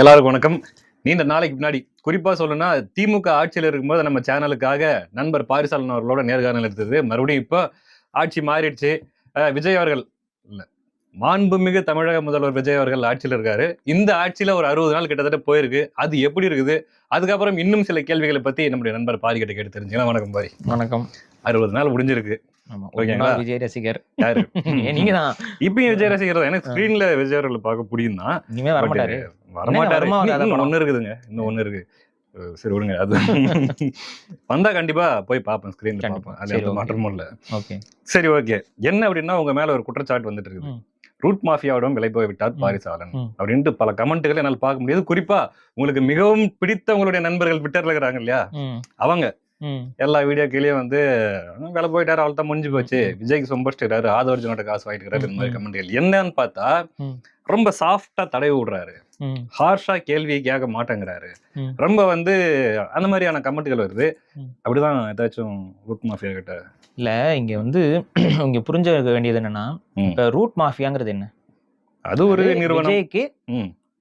எல்லாருக்கும் வணக்கம். நீண்ட நாளைக்கு முன்னாடி குறிப்பா சொல்லணும்னா திமுக ஆட்சியில் இருக்கும்போது நம்ம சேனலுக்காக நண்பர் பாரிசாலன் அவர்களோட நேர்காணல் எடுத்தது. மறுபடியும் இப்போ ஆட்சி மாறிடுச்சு. விஜய் அவர்கள் இல்ல, மாண்புமிகு தமிழக முதல்வர் விஜய் அவர்கள் ஆட்சியில் இருக்காரு. இந்த ஆட்சியில ஒரு 60 நாள் கிட்டத்தட்ட போயிருக்கு. அது எப்படி இருக்குது? அதுக்கப்புறம் இன்னும் சில கேள்விகளை பத்தி நம்முடைய நண்பர் பாரி கிட்ட கேட்டு தெரிஞ்சுக்கலாம். வணக்கம் பாரி. வணக்கம். 60 நாள் முடிஞ்சிருக்கு. ஓகேங்களா? விஜய் ரசிகர் யாரு? நீங்க தான். இப்பயும் விஜய் ரசிகர் தான். எனக்கு ஸ்கிரீன்ல விஜய் அவர்களை பார்க்க புரியும் தான். இனிமே வரமாட்டாரு. வரமாட்டாரு. இன்னும் ஒண்ணு இருக்குதுங்க. இன்னும் ஒண்ணு இருக்கு. சரி விடுங்க. அது வந்தா கண்டிப்பா போய் பார்ப்பேன். ஸ்கிரீன்ல பார்ப்பேன். அது எந்த மாற்றமும் இல்ல. ஓகே. சரி ஓகே. என்ன அப்படின்னா உங்க மேல ஒரு குற்றச்சாட்டு வந்துட்டு இருக்குது. ரூட் மாஃபியாவிடம் விலை போய் விட்டார் பாரிசாலன் அப்படின்ட்டு பல கமெண்ட்டுகளை என்னால் பார்க்க முடியாது. குறிப்பா உங்களுக்கு மிகவும் பிடித்த உங்களுடைய நண்பர்கள் ட்விட்டர்ல இருக்கிறாங்க இல்லையா, அவங்க எல்லா வீடியோ கீழே வந்து வேலை போயிட்டாரு, அவள் தான் முடிஞ்சு போச்சு, விஜய்க்கு சொம்படிச்சிட்டாரு, ஆதவர்ஜனோட காசு வாங்கிட்டு இந்த மாதிரி கமெண்ட்கள். என்னன்னு பார்த்தா ரொம்ப சாஃப்டா தடவி விடுறாரு, ஹார்ஷா கேள்வியை கேட்க மாட்டேங்கிறாரு, ரொம்ப வந்து அந்த மாதிரியான கமெண்ட்கள் வருது. அப்படிதான் ஏதாச்சும் ரூட் மாஃபியா கிட்ட இல்ல இங்க வந்து இங்க புரிஞ்ச வேண்டியது என்னன்னா, இப்ப ரூட் மாஃபியாங்கிறது என்ன? அது ஒரு நிறுவனம். விஜய்க்கு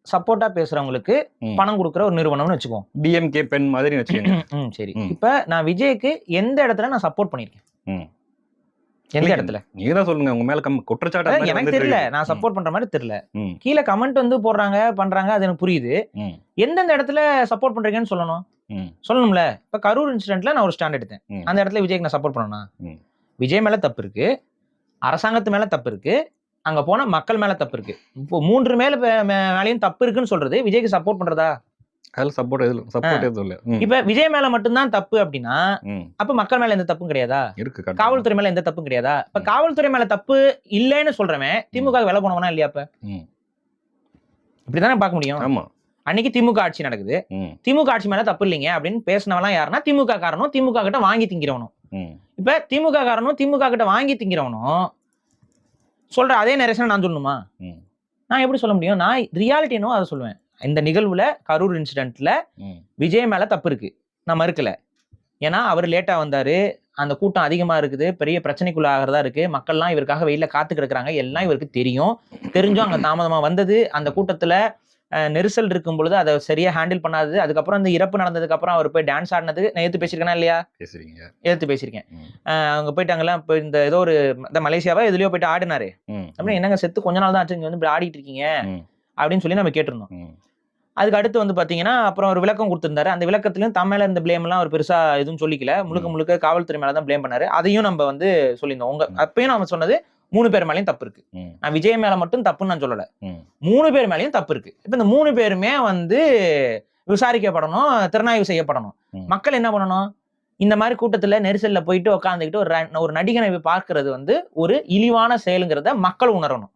சப்போர்ட்டா பேசுறவங்களுக்கு பணம் கொடுக்குற ஒரு நிறுவனம்னு வச்சுக்கோம். டிஎம்கே பென் மாதிரி வச்சுக்கோங்க. சரி, இப்ப நான் விஜய்க்கு எந்த இடத்துல நான் சப்போர்ட் பண்ணிருக்கேன்? எந்த இடத்துல நீங்க தான் சொல்லுங்க. உங்க மேல குற்றச்சாட்டு எனக்கு தெரியல, நான் சப்போர்ட் பண்ற மாதிரி தெரியல. கீழே கமெண்ட் வந்து போடுறாங்க பண்றாங்க, அது எனக்கு புரியுது. எந்தெந்த இடத்துல சப்போர்ட் பண்றீங்கன்னு சொல்லணும்ல. இப்ப கரூர் இன்சிடென்ட்ல நான் ஒரு ஸ்டாண்ட் எடுத்தேன். அந்த இடத்துல விஜய்க்கு நான் சப்போர்ட் பண்ணனா? விஜய் மேல தப்பு இருக்கு, அரசாங்கத்து மேல தப்பு இருக்கு, அங்க போன மக்கள் மேல தப்பு இருக்கு. இப்போ 3 மேலயும் தப்பு இருக்குன்னு சொல்றது விஜய்க்கு சப்போர்ட் பண்றதா? இப்ப விஜய் மேல மட்டும்தான் தப்பு அப்படின்னா அப்ப மக்கள் மேல எந்த தப்பும் கிடையாதா? காவல்துறை மேல எந்த தப்பும் கிடையாதா? இப்ப காவல்துறை மேல தப்பு இல்லைன்னு சொல்றவன் திமுக வேலை போனவனா இல்லையா? அப்ப இப்படிதானே பார்க்க முடியும். அன்னைக்கு திமுக ஆட்சி நடக்குது, திமுக ஆட்சி மேல தப்பு இல்லைங்க அப்படின்னு பேசினவெல்லாம் யாருன்னா திமுக காரனும், திமுக கிட்ட வாங்கி திங்கிறவனும். இப்ப திமுக காரனும் திமுக கிட்ட வாங்கி திங்கிறவனும் சொல்ற அதே நரேஷன் நான் சொல்லணுமா? நான் எப்படி சொல்ல முடியும்? நான் ரியாலிட்டினோ அதை சொல்லுவேன். இந்த நிகழ்வுல கரூர் இன்சிடென்ட்ல விஜய் மேல தப்பு இருக்கு, நான் மறுக்கல. ஏன்னா அவர் லேட்டா வந்தாரு, அந்த கூட்டம் அதிகமா இருக்குது, பெரிய பிரச்சனைக்குள்ள ஆகிறதா இருக்கு, மக்கள்லாம் இவருக்காக வெயில காத்து கிடக்குறாங்க, எல்லாம் இவருக்கு தெரியும். தெரிஞ்சும் அங்க தாமதமா வந்தது, அந்த கூட்டத்துல நெரிசல் இருக்கும் பொழுது அதை சரியா ஹேண்டில் பண்ணாதது, அதுக்கப்புறம் இந்த இறப்பு நடந்ததுக்கு அப்புறம் அவர் போய் டான்ஸ் ஆடினது நான் எடுத்து பேசியிருக்கேனா இல்லையா? எடுத்து பேசியிருக்கேன். அங்க போயிட்டாங்கல்ல, இப்போ இந்த ஏதோ ஒரு மலேசியாவா எதுலயோ போயிட்டு ஆடினாரு அப்படின்னு, என்னங்க செத்து கொஞ்ச நாள் தான் ஆச்சு, இங்க வந்து இப்படி ஆடிட்டு இருக்கீங்க அப்படின்னு சொல்லி நம்ம கேட்டிருந்தோம். அதுக்கு அடுத்து வந்து பாத்தீங்கன்னா அப்புறம் ஒரு விளக்கம் கொடுத்திருந்தாரு. அந்த விளக்கத்திலும் தமிழ்ல இருந்த பிளேம் எல்லாம் ஒரு பெருசா எதுவும் சொல்லிக்கல, முழுக்க காவல்துறை மேலதான் பிளேம் பண்ணாரு. அதையும் நம்ம வந்து சொல்லியிருந்தோம். அப்பயும் நம்ம சொன்னது 3 பேர் மேலயும் தப்பு இருக்கு. நான் விஜய் மேல மட்டும் தப்புன்னு நான் சொல்லல, 3 பேர் மேலயும் தப்பு இருக்கு. இப்ப இந்த 3 பேருமே வந்து விசாரிக்கப்படணும், திறனாய்வு செய்யப்படணும். மக்கள் என்ன பண்ணணும்? இந்த மாதிரி கூட்டத்துல நெரிசல்ல போயிட்டு உட்காந்துக்கிட்டு ஒரு நடிகனை பார்க்கறது வந்து ஒரு இழிவான செயலுங்கிறத மக்கள் உணரணும்.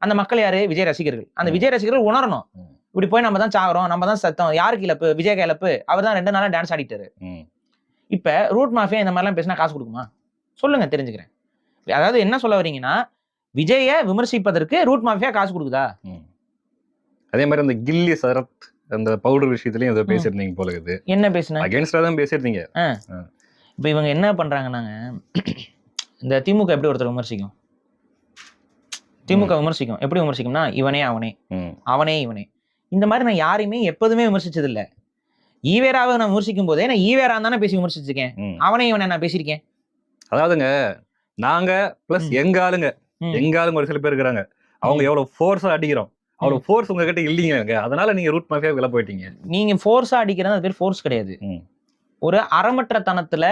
அந்த மக்கள் யாரு? விஜய் ரசிகர்கள். அந்த விஜய் ரசிகர்கள் உணரணும், இப்படி போய் நம்ம தான் சாகுறோம், நம்ம தான் சத்தம், யாருக்கு இழப்பு? விஜய்க்கு இழப்பு. அவர் தான் 2 நாளா டான்ஸ் ஆடிட்டாரு. இப்ப ரூட் மாஃபியா இந்த மாதிரிலாம் பேசினா காசு கொடுக்குமா? சொல்லுங்க, தெரிஞ்சுக்கிறேன். அதாவது என்ன சொல்ல வரீங்கன்னா, விஜய விமர்சிப்பதற்கு ரூட் மாஃபியா காசு கொடுக்குதா? அதே மாதிரி அந்த கில்லி சரத் அந்த பவுடர் விஷயத்துலயும் ஏதோ பேசியிருந்தீங்க போல இருக்குது. என்ன பேசுனா? அகைன்ஸ்டா தான் பேசியிருந்தீங்க. இப்ப இவங்க என்ன பண்றாங்கன்னாங்க, இந்த திமுக எப்படி ஒருத்தர் விமர்சிக்கும்? திமுக விமர்சிக்கும், எப்படி விமர்சிக்கும்னா இவனே அவனே, அவனே இவனே. இந்த மாதிரி நான் யாரையுமே எப்போதுமே விமர்சிச்சது இல்ல. ஈவேராவை நான் விமர்சிக்கும் போதே நான் ஈவேரா தானே பேசி விமர்சிச்சிருக்கேன், அவனே இவனை நான் பேசியிருக்கேன். அதாவதுங்க, நாங்க பிளஸ் எங்க ஆளுங்க ஒரு சில பேர் இருக்கிறாங்க, அவங்க எவ்வளவு ஃபோர்ஸா அடிக்கிறோம், அவ்வளவு ஃபோர்ஸ் உங்ககிட்ட இல்லைங்க. அதனால நீங்க ரூட் மாஃபியா வில போயிட்டீங்க. நீங்க ஃபோர்ஸா அடிக்கிறது அது பேர் ஃபோர்ஸ் கிடையாது. ஒரு அறமற்ற தனத்துல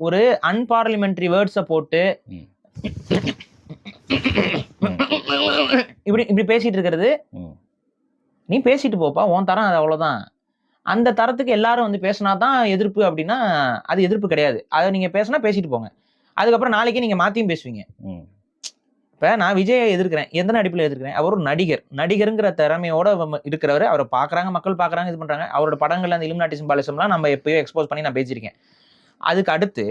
ஒரு அன்பார்லிமெண்டரி வேர்ட்ஸை போட்டு இப்படி பேசிட்டு இருக்கிறது. நீ பேசிட்டு போப்பா, உன் தரம் அது அவ்வளவுதான். அந்த தரத்துக்கு எல்லாரும் வந்து பேசினாதான் எதிர்ப்பு அப்படின்னா அது எதிர்ப்பு கிடையாது. அதை நீங்க பேசினா பேசிட்டு போங்க, அதுக்கப்புறம் நாளைக்கு நீங்க மாத்தியும் பேசுவீங்க. இப்ப நான் விஜயை எதிர்க்கிறேன், எந்த அடிப்படையில் எதிர்க்கிறேன்? அவர் ஒரு நடிகருங்கிற திறமையோட இருக்கிறவர். அவரை பாக்குறாங்க, மக்கள் பாக்குறாங்க, இது பண்றாங்க. அவரோட படங்கள்ல அந்த இலுமினாட்டி சிம்பாலிசம்லாம் நம்ம எப்பயோ எக்ஸ்போஸ் பண்ணி நான் பேசியிருக்கேன். அதுக்கு அடுத்து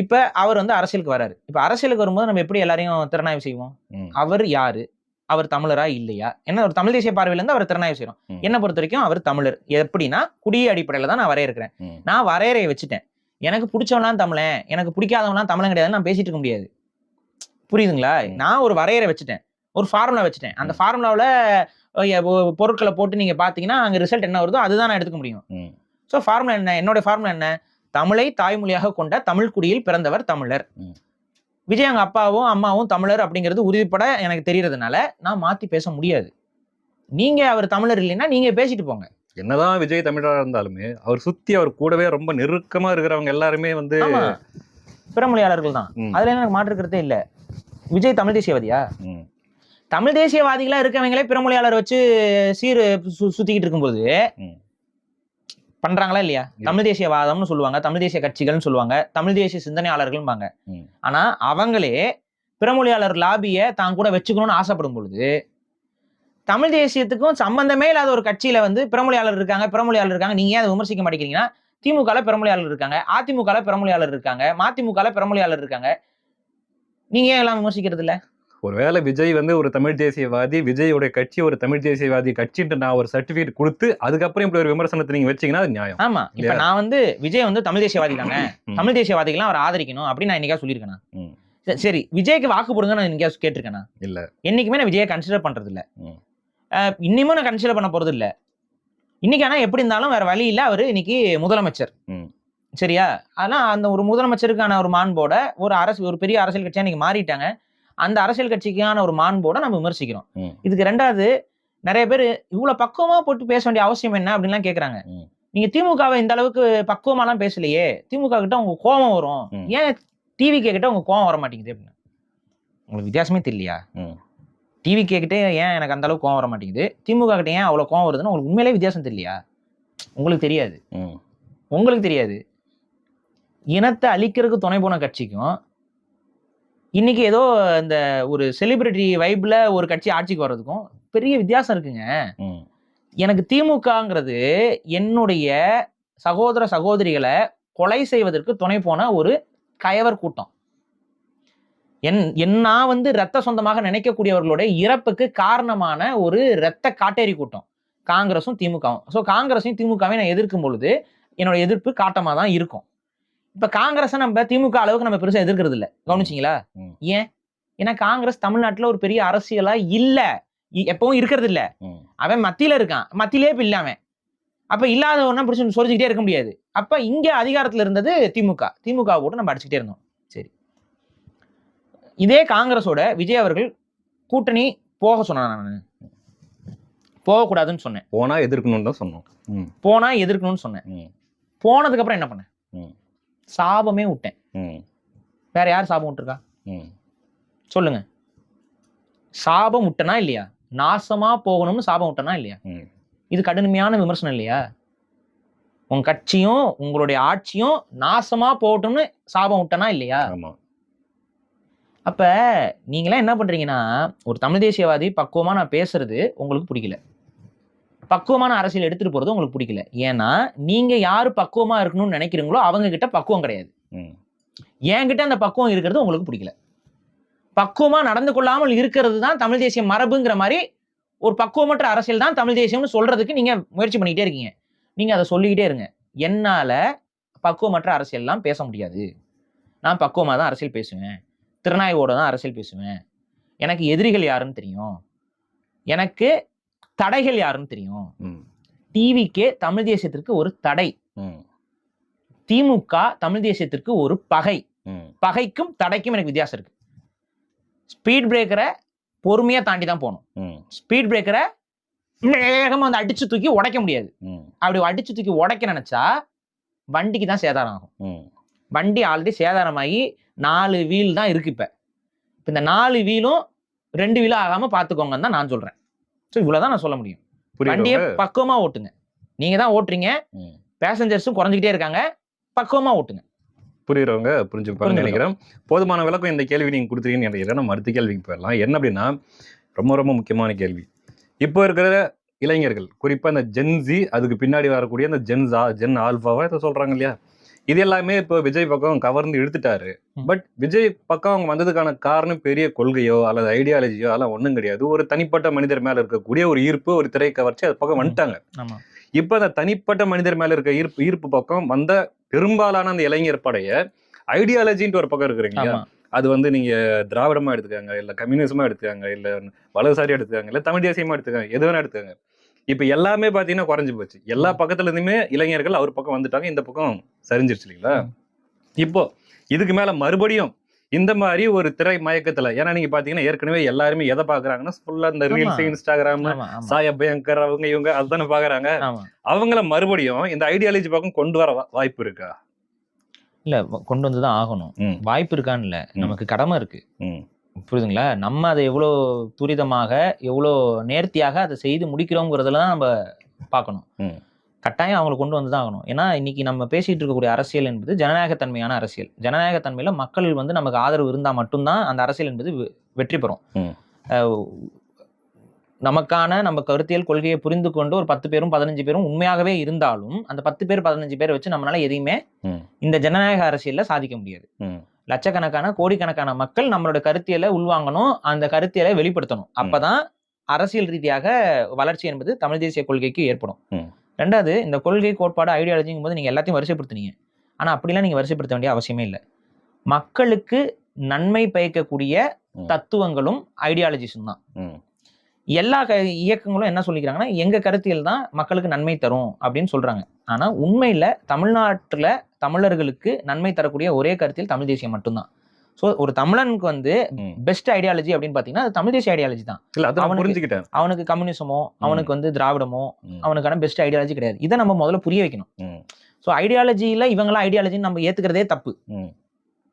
இப்ப அவர் வந்து அரசியலுக்கு வராரு. இப்ப அரசியலுக்கு வரும்போது நம்ம எப்படி எல்லாரையும் திறனாய்வு செய்வோம்? அவர் யாரு, அவர் தமிழரா இல்லையா, என்ன ஒரு தமிழ் தேசிய பார்வையில இருந்து அவர் திறனாய்வு செய்யறோம். என்ன பொறுத்த வரைக்கும் அவர் தமிழர். எப்படின்னா குடிய அடிப்படையில தான் நான் வரையறுக்கிறேன். நான் வரையறையை வச்சுட்டேன். எனக்கு பிடிச்சவன்லாம் தமிழன், எனக்கு பிடிக்காதவன்லாம் தமிழன் கிடையாதுன்னு நான் பேசிட்டு இருக்க முடியாது. புரியுதுங்களா? நான் ஒரு வரையறை வச்சுட்டேன், ஒரு ஃபார்முலா வச்சுட்டேன். அந்த ஃபார்முலாவில் பொருட்களை போட்டு நீங்க பாத்தீங்கன்னா அங்க ரிசல்ட் என்ன வருதோ அதுதான் நான் எடுத்துக்க முடியும். ஸோ ஃபார்முலா என்ன? என்னோட ஃபார்முலா என்ன? தமிழை தாய்மொழியாக கொண்ட தமிழ் குடியில் பிறந்தவர் தமிழர். விஜய் அவங்க அப்பாவும் அம்மாவும் தமிழர் அப்படிங்கிறது உறுதிப்பட எனக்கு தெரியறதுனால நான் மாத்தி பேச முடியாது. நீங்க அவர் தமிழர் இல்லைன்னா நீங்க பேசிட்டு போங்க. என்னதான் விஜய் தமிழரா இருந்தாலுமே அவர் சுத்தி அவர் கூடவே ரொம்ப நெருக்கமா இருக்கிறவங்க எல்லாருமே வந்து பிறமொழியாளர்கள் தான். அதுல எனக்கு மாற்றுக்கிறதே இல்ல. விஜய் தமிழ் தேசியவாதியா? தமிழ் தேசியவாதிகளா இருக்கவங்களே பிறமொழியாளர் வச்சு சுத்திக்கிட்டு இருக்கும்போது பண்றாங்களா இல்லையா? தமிழ் தேசியவாதம்னு சொல்லுவாங்க, தமிழ் தேசிய கட்சிகள்னு சொல்லுவாங்க, தமிழ் தேசிய சிந்தனையாளர்கள்பாங்க. ஆனா அவங்களே பிறமொழியாளர் லாபிய தான் கூட வச்சுக்கணும்னு ஆசைப்படும் பொழுது தமிழ் தேசியத்துக்கும் சம்பந்தமே இல்லாத ஒரு கட்சியில வந்து பிறமொழியாளர் இருக்காங்க, நீங்க ஏன் அதை விமர்சிக்க மாட்டேங்கிறீங்கன்னா, திமுக பிறமொழியாளர் இருக்காங்க, அதிமுக பிறமொழியாளர் இருக்காங்க, மதிமுக பிறமொழியாளர் இருக்காங்க, நீங்க ஏன் எல்லாம் விமர்சிக்கிறது இல்ல? ஒருவேளை விஜய் வந்து ஒரு தமிழ் தேசியவாதி, விஜயோட கட்சி ஒரு தமிழ் தேசியவாதி கட்சின்ட்டு நான் ஒரு சர்டிபிகேட் கொடுத்து அதுக்கப்புறம் இப்படி ஒரு விமர்சனத்தை நீங்க வச்சீங்கன்னா அது நியாயம். ஆமா, இப்ப நான் வந்து விஜய் வந்து தமிழ் தேசியவாதி தாங்க, தமிழ் தேசியவாதிகள்லாம் அவர் ஆதரிக்கணும் அப்படின்னு நான் என்னைக்கா சொல்லியிருக்கேனா? சரி, விஜய்க்கு வாக்கு போடுங்க நான் என்னைக்கா கேட்டிருக்கேனா? இல்ல. என்னைக்குமே நான் விஜயை கன்சிடர் பண்றது இல்ல, இன்னமும் நான் கன்சிடர் பண்ண போறது இல்ல. இன்னைக்கு ஆனா எப்படி இருந்தாலும் வேற வழி இல்ல, அவரு இன்னைக்கு முதலமைச்சர். சரியா? அதெல்லாம் அந்த ஒரு முதலமைச்சருக்கான ஒரு மாண்போட ஒரு பெரிய அரசியல் கட்சியா இன்னைக்கு மாறிட்டாங்க. அந்த அரசியல் கட்சிக்கான ஒரு மாண்போட நம்ம விமர்சிக்கிறோம். இதுக்கு ரெண்டாவது, நிறைய பேர் இவ்வளவு பக்குவமா போட்டு பேச வேண்டிய அவசியம் என்ன அப்படின்லாம் கேக்குறாங்க. நீங்க திமுகவை இந்த அளவுக்கு பக்குவமாலாம் பேசலையே, திமுக கிட்ட உங்க கோபம் வரும், ஏன் டிவி கிட்ட உங்க கோபம் வர மாட்டேங்குது அப்படின்னு உங்களுக்கு வித்தியாசமே தெரியலையா? டிவி கிட்ட ஏன் எனக்கு அந்த அளவுக்கு கோவம் வர மாட்டேங்குது, திமுக கிட்ட ஏன் அவ்வளவு கோவம் வருதுன்னு உங்களுக்கு உண்மையிலே வித்தியாசம் தெரியலையா? உங்களுக்கு தெரியாது. இனத்தை அழிக்கிறதுக்கு துணை போன கட்சிக்கும் இன்னைக்கு ஏதோ இந்த ஒரு செலிபிரிட்டி வைப்ல ஒரு கட்சி ஆட்சிக்கு வர்றதுக்கும் பெரிய வித்தியாசம் இருக்குங்க. எனக்கு திமுகங்கிறது என்னுடைய சகோதர சகோதரிகளை கொலை செய்வதற்கு துணை போன ஒரு கயவர் கூட்டம். நான் வந்து ரத்த சொந்தமாக நினைக்கக்கூடியவர்களுடைய இறப்புக்கு காரணமான ஒரு ரத்த காட்டேரி கூட்டம் காங்கிரஸும் திமுகவும். ஸோ காங்கிரஸையும் திமுகவையும் நான் எதிர்க்கும் பொழுது என்னோட எதிர்ப்பு காட்டமா தான் இருக்கும். இப்ப காங்கிரஸை நம்ம திமுக அளவுக்கு நம்ம பெருசா எதிர்க்கிறது இல்ல, கவனிச்சிங்களா? ஏன்? ஏன்னா காங்கிரஸ் தமிழ்நாட்டுல ஒரு பெரிய அரசியலா இல்ல, எப்பவும் இருக்கிறது இல்ல. அவன் மத்தியில இருக்கான், மத்தியிலே இப்ப இல்லாம, அப்ப இல்லாதவனா பிடிச்சு சொரிஞ்சுக்கிட்டே இருக்க முடியாது. அப்ப இங்க அதிகாரத்துல இருந்தது திமுக போட்டு நம்ம அடிச்சுக்கிட்டே இருந்தோம். சரி, இதே காங்கிரஸோட விஜய் அவர்கள் கூட்டணி போக சொன்னான், போகக்கூடாதுன்னு சொன்னேன். போனா எதிர்க்கணும்னு தான் சொன்னோம். சொன்னேன். போனதுக்கு அப்புறம் என்ன பண்ணேன்? சாபமே விட்டேன். வேற யார் சாபம் விட்டுருக்கா? சொல்லுங்க. சாபம் விட்டனா இல்லையா? நாசமா போகணும்னு சாபம் விட்டனா இல்லையா? இது கடுமையான விமர்சனம் இல்லையா? உங்க கட்சியும் உங்களுடைய ஆட்சியும் நாசமா போகட்டும்னு சாபம் விட்டனா இல்லையா? அப்ப நீங்களா என்ன பண்றீங்கன்னா, ஒரு தமிழ் தேசியவாதி பக்குவமா நான் பேசுறது உங்களுக்கு பிடிக்கல, பக்குவமான அரசியல் எடுத்துட்டு போறது உங்களுக்கு பிடிக்கல. ஏன்னா நீங்க யாரு பக்குவமா இருக்கணும்னு நினைக்கிறீங்களோ அவங்க கிட்ட பக்குவம் கிடையாது. என்கிட்ட அந்த பக்குவம் இருக்கிறது உங்களுக்கு பிடிக்கல. பக்குவமா நடந்து கொள்ளாமல் இருக்கிறது தான் தமிழ் தேசிய மரபுங்கிற மாதிரி ஒரு பக்குவமற்ற அரசியல் தான் தமிழ் தேசியம்னு சொல்றதுக்கு நீங்க முயற்சி பண்ணிக்கிட்டே இருக்கீங்க. நீங்க அதை சொல்லிக்கிட்டே இருங்க. என்னால பக்குவமற்ற அரசியல்லாம் பேச முடியாது. நான் பக்குவமா தான் அரசியல் பேசுவேன், திறனாய்வோட தான் அரசியல் பேசுவேன். எனக்கு எதிரிகள் யாருன்னு தெரியும், எனக்கு தடைகள் யாருன்னு தெரியும். டிவிக்கே தமிழ் தேசியத்திற்கு ஒரு தடை, திமுக தமிழ் தேசியத்திற்கு ஒரு பகை. பகைக்கும் தடைக்கும் எனக்கு வித்தியாசம் இருக்கு. ஸ்பீட் பிரேக்கரை பொறுமையா தாண்டி தான் போகணும். ஸ்பீட் பிரேக்கரை வேகமா வந்து அடிச்சு தூக்கி உடைக்க முடியாது. அப்படி அடிச்சு தூக்கி உடைக்க நினைச்சா வண்டிக்கு தான் சேதாரம் ஆகும். வண்டி ஆல்ரெடி சேதாரமாகி 4 வீல் தான் இருக்கு. இப்ப இந்த 4 வீலும் 2 வீலும் ஆகாம பாத்துக்கோங்கன்னு தான் நான் சொல்றேன். இவ்வளவுதான் நான் சொல்ல முடியும். வண்டியை பக்குவமா ஓட்டுங்க. நீங்க தான் ஓட்டுறீங்க, பேசஞ்சர்ஸும் குறைஞ்சிக்கிட்டே இருக்காங்க, பக்குவமா ஓட்டுங்க. புரியுறவங்க புரிஞ்சுப்பாங்க நினைக்கிறேன். போதுமான விளக்கம் இந்த கேள்வி நீங்க கொடுத்துருக்கீங்கன்னு நினைக்கிறேன். நம்ம அடுத்த கேள்விக்கு போயிடலாம். என்ன அப்படின்னா, ரொம்ப ரொம்ப முக்கியமான கேள்வி. இப்போ இருக்கிற இளைஞர்கள், குறிப்பா இந்த ஜென்சி, அதுக்கு பின்னாடி வரக்கூடிய அந்த ஜென் ஆல்பாவா இதை சொல்றாங்க இல்லையா, இது எல்லாமே இப்போ விஜய் பக்கம் கவர்ந்து இழுத்துட்டாரு. பட் விஜய் பக்கம் அவங்க வந்ததுக்கான காரணம் பெரிய கொள்கையோ அல்லது ஐடியாலஜியோ அதெல்லாம் ஒன்றும் கிடையாது. ஒரு தனிப்பட்ட மனிதர் மேல இருக்கக்கூடிய ஒரு ஈர்ப்பு, ஒரு திரை கவர்ச்சி, அது பக்கம் வந்துட்டாங்க. இப்ப அந்த தனிப்பட்ட மனிதர் மேல இருக்க ஈர்ப்பு பக்கம் வந்த பெரும்பாலான அந்த இளைஞர் படைய ஐடியாலஜின்ட்டு ஒரு பக்கம் இருக்கிறீங்க. அது வந்து நீங்க திராவிடமா எடுத்துக்காங்க, இல்ல கம்யூனிசமா எடுத்துக்காங்க, இல்ல வலதுசாரியா எடுத்துக்காங்க, இல்ல தமிழ் தேசியமா எடுத்துக்காங்க, எது வேணா எடுத்துக்காங்க. இப்ப எல்லாமே பாத்தீங்கன்னா குறைஞ்சு போச்சு. எல்லா பக்கத்துல இருந்துமே இளைஞர்கள் அவர் பக்கம் வந்துட்டாங்க, இந்த பக்கம் சரிஞ்சிருச்சு இல்லைங்களா? இப்போ இதுக்கு மேல மறுபடியும் இந்த மாதிரி ஒரு திரை மயக்கத்துல, ஏன்னா நீங்க பாத்தீங்கன்னா ஏற்கனவே எல்லாருமே எதை பாக்குறாங்கன்னா ஃபுல்லா இந்த ரீல்ஸ், இன்ஸ்டாகிராம், சாய் அபயங்கர் அவங்க இவங்க அதுதானே பாக்குறாங்க. அவங்கள மறுபடியும் இந்த ஐடியாலஜி பக்கம் கொண்டு வர வாய்ப்பு இருக்கா? இல்ல, கொண்டு வந்துதான் ஆகணும். வாய்ப்பு இருக்கான்னு இல்ல, நமக்கு கடமை இருக்கு. புரியுதுங்களா? நம்ம அதை எவ்வளோ துரிதமாக எவ்வளோ நேர்த்தியாக அதை செய்து முடிக்கிறோங்கிறதுல தான் நம்ம பார்க்கணும். கட்டாயம் அவங்களை கொண்டு வந்து தான் ஆகணும். ஏன்னா இன்னைக்கு நம்ம பேசிட்டு இருக்கக்கூடிய அரசியல் என்பது ஜனநாயகத்தன்மையான அரசியல். ஜனநாயகத்தன்மையில மக்கள் வந்து நமக்கு ஆதரவு இருந்தால் மட்டும்தான் அந்த அரசியல் என்பது வெற்றி பெறும். நமக்கான நம்ம கருத்தியல் கொள்கையை புரிந்து கொண்டு ஒரு 10 பேரும் 15 பேரும் உண்மையாகவே இருந்தாலும் அந்த 10 பேர் 15 பேரை வச்சு நம்மளால எதையுமே இந்த ஜனநாயக அரசியல்ல சாதிக்க முடியாது. லட்சக்கணக்கான கோடிக்கணக்கான மக்கள் நம்மளோட கருத்தியலை உள்வாங்கணும், அந்த கருத்தியலை வெளிப்படுத்தணும். அப்பதான் அரசியல் ரீதியாக வளர்ச்சி என்பது தமிழ் தேசிய கொள்கைக்கு ஏற்படும். ரெண்டாவது, இந்த கொள்கை கோட்பாடு ஐடியாலஜிங்கும் போது நீங்க எல்லாத்தையும் வரிசைப்படுத்துனீங்க. ஆனா அப்படிலாம் நீங்க வரிசைப்படுத்த வேண்டிய அவசியமே இல்லை. மக்களுக்கு நன்மை பயக்கக்கூடிய தத்துவங்களும் ஐடியாலஜிஸும் தான். எல்லா இயக்கங்களும் என்ன சொல்லிக்கிறாங்கன்னா எங்க கருத்தியல் தான் மக்களுக்கு நன்மை தரும் அப்படின்னு சொல்றாங்க. ஆனா உண்மையில தமிழ்நாட்டுல தமிழர்களுக்கு நன்மை தரக்கூடிய ஒரே கருத்தியல் தமிழ் தேசியம் மட்டும்தான். ஸோ ஒரு தமிழனுக்கு வந்து பெஸ்ட் ஐடியாலஜி அப்படின்னு பாத்தீங்கன்னா அது தமிழ் தேசிய ஐடியாலஜி தான். அவனுக்கு கம்யூனிசமோ அவனுக்கு வந்து திராவிடமோ அவனுக்கான பெஸ்ட் ஐடியாலஜி கிடையாது. இதை நம்ம முதல்ல புரிய வைக்கணும். ஸோ ஐடியாலஜியில இவங்களாம் ஐடியாலஜின்னு நம்ம ஏத்துக்கிறதே தப்பு.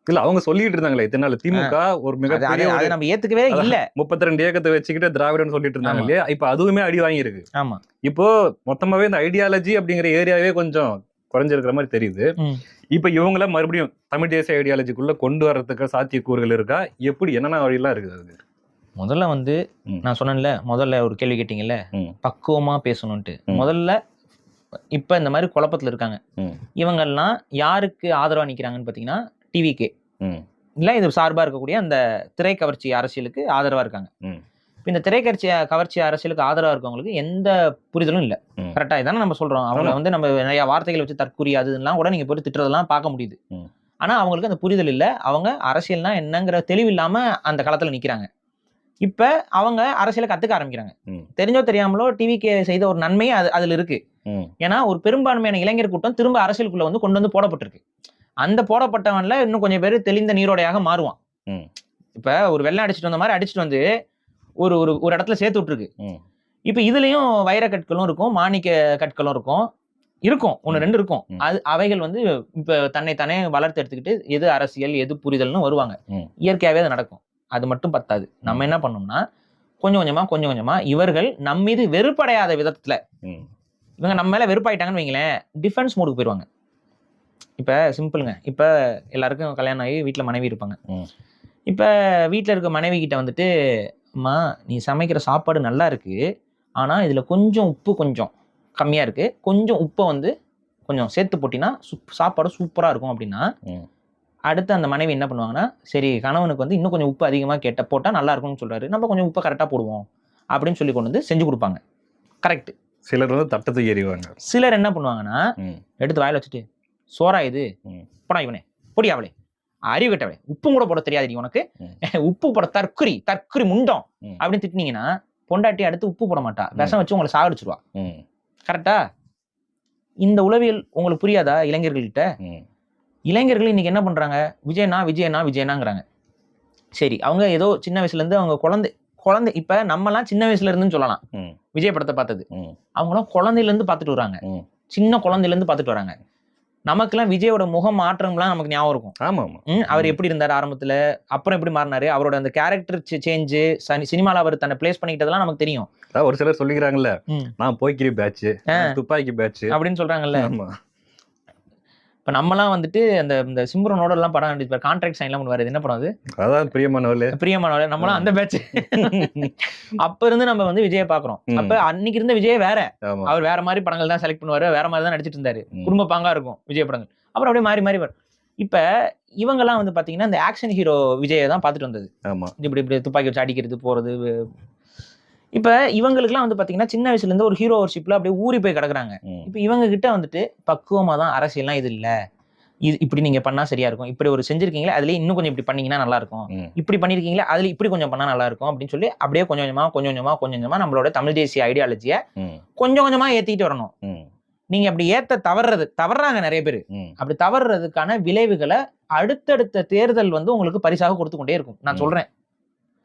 இல்ல அவங்க சொல்லிட்டு இருந்தாங்களே இத்தனை நாள் திமுக ஒரு மிகப்பெரிய நம்ம ஏத்துக்கவே இல்ல. 32 இயக்கத்தை வச்சுக்கிட்டு திராவிடன்னு சொல்லிட்டு இருந்தாங்க இல்லையா? இப்ப அதுவுமே அடி வாங்கியிருக்கு. ஆமா, இப்போ மொத்தமாவே இந்த ஐடியாலஜி அப்படிங்கிற ஏரியாவே கொஞ்சம் குறைஞ்சிருக்கிற மாதிரி தெரியுது. இப்ப இவங்கள மறுபடியும் தமிழ் தேசிய ஐடியாலஜிக்குள்ள கொண்டு வர்றதுக்கு சாத்தியக்கூறுகள் இருக்கா? எப்படி என்னென்ன வழியெல்லாம் இருக்குது? முதல்ல வந்து நான் சொன்னேன்ல, முதல்ல ஒரு கேள்வி கேட்டீங்கல்ல, பக்குவமா பேசணும்ட்டு. முதல்ல இப்ப இந்த மாதிரி குழப்பத்துல இருக்காங்க. இவங்கெல்லாம் யாருக்கு ஆதரவா நிக்கிறாங்கன்னு பாத்தீங்கன்னா டிவிகே இல்ல இது சார்பா இருக்கக்கூடிய அந்த திரை கவர்ச்சி அரசியலுக்கு ஆதரவா இருக்காங்க. இந்த திரை கவர்ச்சி அரசியலுக்கு ஆதரவா இருக்கவங்களுக்கு எந்த புரிதலும் இல்ல. கரெக்டா இதானே நம்ம சொல்றோம். அவங்க வந்து நம்ம நிறைய வார்த்தைகளை வச்சு தற்கூறி அதெல்லாம் கூட நீங்க போய் திட்டுறதெல்லாம் பார்க்க முடியுது. ஆனா அவங்களுக்கு அந்த புரிதல் இல்ல. அவங்க அரசியல்னா என்னங்கிற தெளிவு இல்லாம அந்த களத்துல நிக்கிறாங்க. இப்ப அவங்க அரசியலை கத்துக்க ஆரம்பிக்கிறாங்க. தெரிஞ்சோ தெரியாமலோ டிவிகே செய்த ஒரு நன்மையே அதுல இருக்கு. ஏன்னா ஒரு பெரும்பான்மையான இளைஞர் கூட்டம் திரும்ப அரசியலுக்குள்ள வந்து கொண்டு வந்து போடப்பட்டிருக்கு. அந்த போடப்பட்டவன்ல இன்னும் கொஞ்சம் பேர் தெளிந்த நீரோடையாக மாறுவான். இப்ப ஒரு வெள்ளம் அடிச்சுட்டு வந்த மாதிரி அடிச்சுட்டு வந்து ஒரு ஒரு இடத்துல சேர்த்து விட்டுருக்கு. இப்ப இதுலயும் வைர கற்களும் இருக்கும், மாணிக்க கற்களும் இருக்கும், ஒன்னு ரெண்டு இருக்கும். அவைகள் வந்து இப்ப தன்னை வளர்த்து எடுத்துக்கிட்டு எது அரசியல் எது புரிதல்னு வருவாங்க. இயற்கையாவே அது நடக்கும். அது மட்டும் பத்தாது. நம்ம என்ன பண்ணோம்னா கொஞ்சம் கொஞ்சமா இவர்கள் நம்ம மீது வெறுப்படையாத விதத்துல இவங்க நம்ம மேல வெறுப்பாயிட்டாங்கன்னு வைங்களேன், டிஃபென்ஸ் மோடுக்கு போயிருவாங்க. இப்ப சிம்பிளுங்க. இப்ப எல்லாருக்கும் கல்யாணம் ஆகி வீட்டுல மனைவி இருப்பாங்க. இப்ப வீட்டுல இருக்க மனைவி கிட்ட வந்துட்டு, அம்மா நீ சமைக்கிற சாப்பாடு நல்லா இருக்கு, ஆனா இதுல கொஞ்சம் உப்பு கொஞ்சம் கம்மியா இருக்கு, கொஞ்சம் உப்பை வந்து கொஞ்சம் சேர்த்து போட்டினா சாப்பாடு சூப்பரா இருக்கும் அப்படின்னா, அடுத்து அந்த மனைவி என்ன பண்ணுவாங்கன்னா, சரி கணவனுக்கு வந்து இன்னும் கொஞ்சம் உப்பு அதிகமா போட்டா நல்லா இருக்கும்னு சொல்றாரு, நம்ம கொஞ்சம் உப்பை கரெக்டா போடுவோம் அப்படின்னு சொல்லி கொண்டு வந்து செஞ்சு கொடுப்பாங்க. கரெக்ட். சிலர் வந்து தட்டத்தை ஏறிவாங்க. சிலர் என்ன பண்ணுவாங்கன்னா எடுத்து வாயில வச்சுட்டு, சோறா இது, போடா இவனே, பொடி அவளே, அறிவு கட்டவளே, உப்பும் கூட போட தெரியாது உனக்கு, உப்பு போட தற்குறி முண்டம் அப்படின்னு திட்டினீங்கன்னா பொண்டாட்டி அடுத்து உப்பு போட மாட்டா, விஷம் வச்சு உங்களை சாகடிச்சிருவா. கரெக்டா? இந்த உளவியல் உங்களுக்கு புரியாதா இளைஞர்கள்கிட்ட? இளைஞர்கள் இன்னைக்கு என்ன பண்றாங்க, விஜயனாங்கிறாங்க. சரி, அவங்க ஏதோ சின்ன வயசுல இருந்து அவங்க குழந்தை இப்ப நம்மலாம் சின்ன வயசுல இருந்துன்னு சொல்லலாம் விஜய் படத்தை பார்த்தது. அவங்களாம் குழந்தையில இருந்து பார்த்துட்டு வராங்க, சின்ன குழந்தையில இருந்து பார்த்துட்டு வராங்க. நமக்கெல்லாம் விஜயோட முகம் மாற்றம்லாம் நமக்கு ஞாபகம் இருக்கும். ஆமா, அவர் எப்படி இருந்தாரு ஆரம்பத்துல, அப்புறம் எப்படி மாறினாரு, அவரோட அந்த கேரக்டர் சேஞ்சு, சினிமால அவர் தன்னை பிளேஸ் பண்ணிக்கிட்டதெல்லாம் நமக்கு தெரியும். ஒரு சிலர் சொல்லிக்கிறாங்கல்ல, நான் போய்க்கிரி பேட்ச், துப்பாக்கி பேட்ச் அப்படின்னு சொல்றாங்கல்ல. இப்ப நம்மலாம் வந்துட்டு இந்த சிம்ரனோட எல்லாம் படம் கான்ட்ராக்ட் சைன் எல்லாம் பண்ணுவாரு. என்ன படம் அது? அதான் பிரியமானவளே. நம்மளாம் அந்த பேட்ச். அப்ப இருந்து நம்ம வந்து விஜய பாக்குறோம். அப்ப அன்னைக்கு இருந்த விஜய் வேற, அவர் வேற மாதிரி படங்கள் தான் செலக்ட் பண்ணுவாரு, வேற மாதிரி தான் நடிச்சிட்டு இருந்தாரு, குடும்ப பாங்கா இருக்கும் விஜய் படங்கள். அப்புறம் அப்படியே மாறி மாறி வரும். இப்ப இவங்க எல்லாம் வந்து பாத்தீங்கன்னா இந்த ஆக்ஷன் ஹீரோ விஜயை தான் பாத்துட்டு வந்தது. இப்படி துப்பாக்கி வச்சு அடிக்கிறது போறது. இப்ப இவங்களுக்குலாம் வந்து பாத்தீங்கன்னா சின்ன வயசுல இருந்து ஒரு ஹீரோ வர்ஷிப்ல அப்படியே ஊறி போய் கிடக்குறாங்க. இப்ப இவங்க கிட்ட வந்துட்டு பக்குவமா தான் அரசியல்லாம் இது இல்ல, இப்படி நீங்க பண்ணா சரியா இருக்கும், இப்படி ஒரு செஞ்சிருக்கீங்களா அதுலயே இன்னும் கொஞ்சம் இப்படி பண்ணீங்கன்னா நல்லா இருக்கும், இப்படி பண்ணிருக்கீங்களா அதுல இப்படி கொஞ்சம் பண்ணா நல்லா இருக்கும் அப்படின்னு சொல்லி அப்படியே கொஞ்சம் கொஞ்சமா நம்மளோட தமிழ் தேசிய ஐடியாலஜிய கொஞ்சம் கொஞ்சமா ஏத்திட்டு வரணும். நீங்க அப்படி தவறாங்க நிறைய பேர். அப்படி தவறுறதுக்கான விளைவுகளை அடுத்தடுத்த தேர்தல் வந்து உங்களுக்கு பரிசாக கொடுத்து கொண்டே இருக்கும். நான் சொல்றேன்.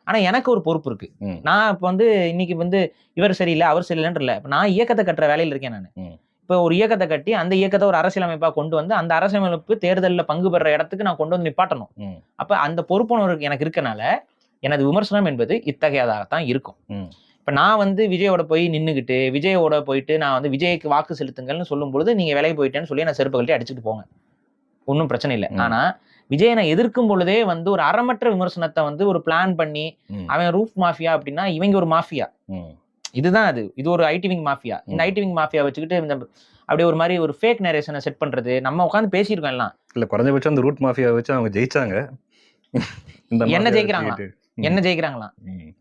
ஆனா எனக்கு ஒரு பொறுப்பு இருக்கு. நான் இப்ப வந்து இன்னைக்கு வந்து இவர் சரியில்லை அவர் சரியில்லைன்ற இல்ல, நான் இயக்கத்தை கட்டுற வேலையில இருக்கேன். நான் இப்ப ஒரு இயக்கத்தை கட்டி அந்த இயக்கத்தை ஒரு அரசியலமைப்பா கொண்டு வந்து அந்த அரசியலமைப்பு தேர்தலில் பங்கு பெற இடத்துக்கு நான் கொண்டு வந்து நிப்பாட்டணும். அப்ப அந்த பொறுப்புணர்வு எனக்கு இருக்கனால எனது விமர்சனம் என்பது இத்தகையதாகத்தான் இருக்கும். இப்ப நான் வந்து விஜயோட போய் நின்னுகிட்டு விஜயோட போயிட்டு நான் வந்து விஜய்க்கு வாக்கு செலுத்துங்கள்னு சொல்லும் பொழுது நீங்க விலைக்கு போயிட்டேன்னு சொல்லி நான் செருப்பு கழட்டி அடிச்சுட்டு போங்க, ஒன்றும் பிரச்சனை இல்லை. ஆனா விஜயை நான் எதிர்க்கும் பொழுதே வந்து ஒரு அறமற்ற விமர்சனத்தை வந்து ஒரு பிளான் பண்ணி அவன் ரூஃப் மாஃபியா அப்படின்னா இவங்க ஒரு மாஃபியா, இதுதான் இது ஒரு ஐடி விங் மாஃபியா. இந்த ஐடி விங் மாஃபியா வச்சுக்கிட்டு இந்த அப்படியே ஒரு மாதிரி ஒரு ஃபேக் நரேஷனை செட் பண்றது நம்ம உட்காந்து பேசியிருக்கோம் எல்லாம். இல்ல குறைஞ்சபட்சம் அந்த ரூட் மாஃபியா வச்சு அவங்க ஜெயிச்சாங்க. என்ன ஜெயிக்கிறாங்களாம்.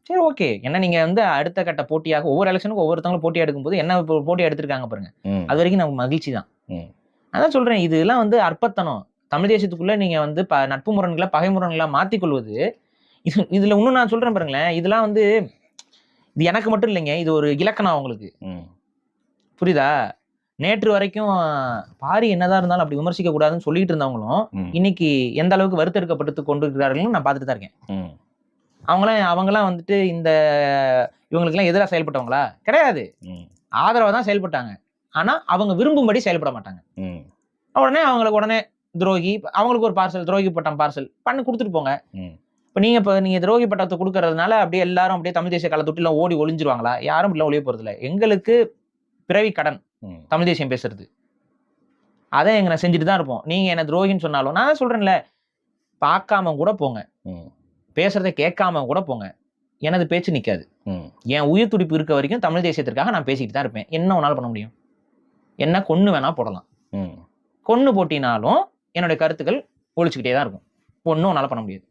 சரி ஓகே, என்ன நீங்க வந்து அடுத்த கட்ட போட்டியாக ஒவ்வொரு எலெக்ஷனுக்கும் ஒவ்வொருத்தவங்களும் போட்டி எடுக்கும் போது என்ன போட்டி எடுத்திருக்காங்க பாருங்க, அது வரைக்கும் நமக்கு மகிழ்ச்சி தான். அதான் சொல்றேன், இதெல்லாம் வந்து அற்பத்தனம். தமிழ் தேசியத்துக்குள்ள நீங்க வந்து நட்பு முரண்களை பகை முரண்களை மாத்திக்கொள்வது இதுல இன்னும் நான் சொல்றேன் பாருங்களேன், இதெல்லாம் வந்து இது எனக்கு மட்டும் இல்லைங்க, இது ஒரு இலக்கணம் அவங்களுக்கு. புரியுதா? நேற்று வரைக்கும் பாரி என்னதான் இருந்தாலும் அப்படி விமர்சிக்க கூடாதுன்னு சொல்லிட்டு இருந்தவங்களும் இன்னைக்கு எந்த அளவுக்கு வருத்தெடுக்கப்பட்டு கொண்டு இருக்கிறார்கள் நான் பார்த்துட்டு தான் இருக்கேன். அவங்களாம் வந்துட்டு இந்த இவங்களுக்கு எல்லாம் எதிராக செயல்பட்டவங்களா கிடையாது, ஆதரவா தான் செயல்பட்டாங்க. ஆனா அவங்க விரும்பும்படி செயல்பட மாட்டாங்க. உடனே துரோகி, அவங்களுக்கு ஒரு பார்சல் துரோகி பட்டம் பார்சல் பண்ணி கொடுத்துட்டு போங்க. இப்ப நீங்க துரோகி பட்டத்தை கொடுக்கறதுனால அப்படியே எல்லாரும் அப்படியே தமிழ் தேசிய கால தொட்டில ஓடி ஒளிஞ்சிருவாங்களா? யாரும் இல்லை, ஒளிய போறது இல்லை. எங்களுக்கு பிறவி கடன் தமிழ் தேசியம் பேசுறது, அதை எங்க செஞ்சுட்டு தான் இருப்போம். நீங்க என்ன துரோகின்னு சொன்னாலும் நான் சொல்றேன்ல, பார்க்காம கூட போங்க, பேசுறதை கேட்காம கூட போங்க, எனது பேச்சு நிக்காது. என் உயிர் துடிப்பு இருக்க வரைக்கும் தமிழ் தேசியத்திற்காக நான் பேசிக்கிட்டு தான் இருப்பேன். என்ன ஒன்னாலும் பண்ண முடியும்? என்ன கொன்னு வேணா போடலாம், கொன்னு போட்டினாலும் என்னுடைய கருத்துக்கள் ஒழிச்சுக்கிட்டே தான் இருக்கும். ஒன்னும் ஒன்னால பண்ண முடியாது.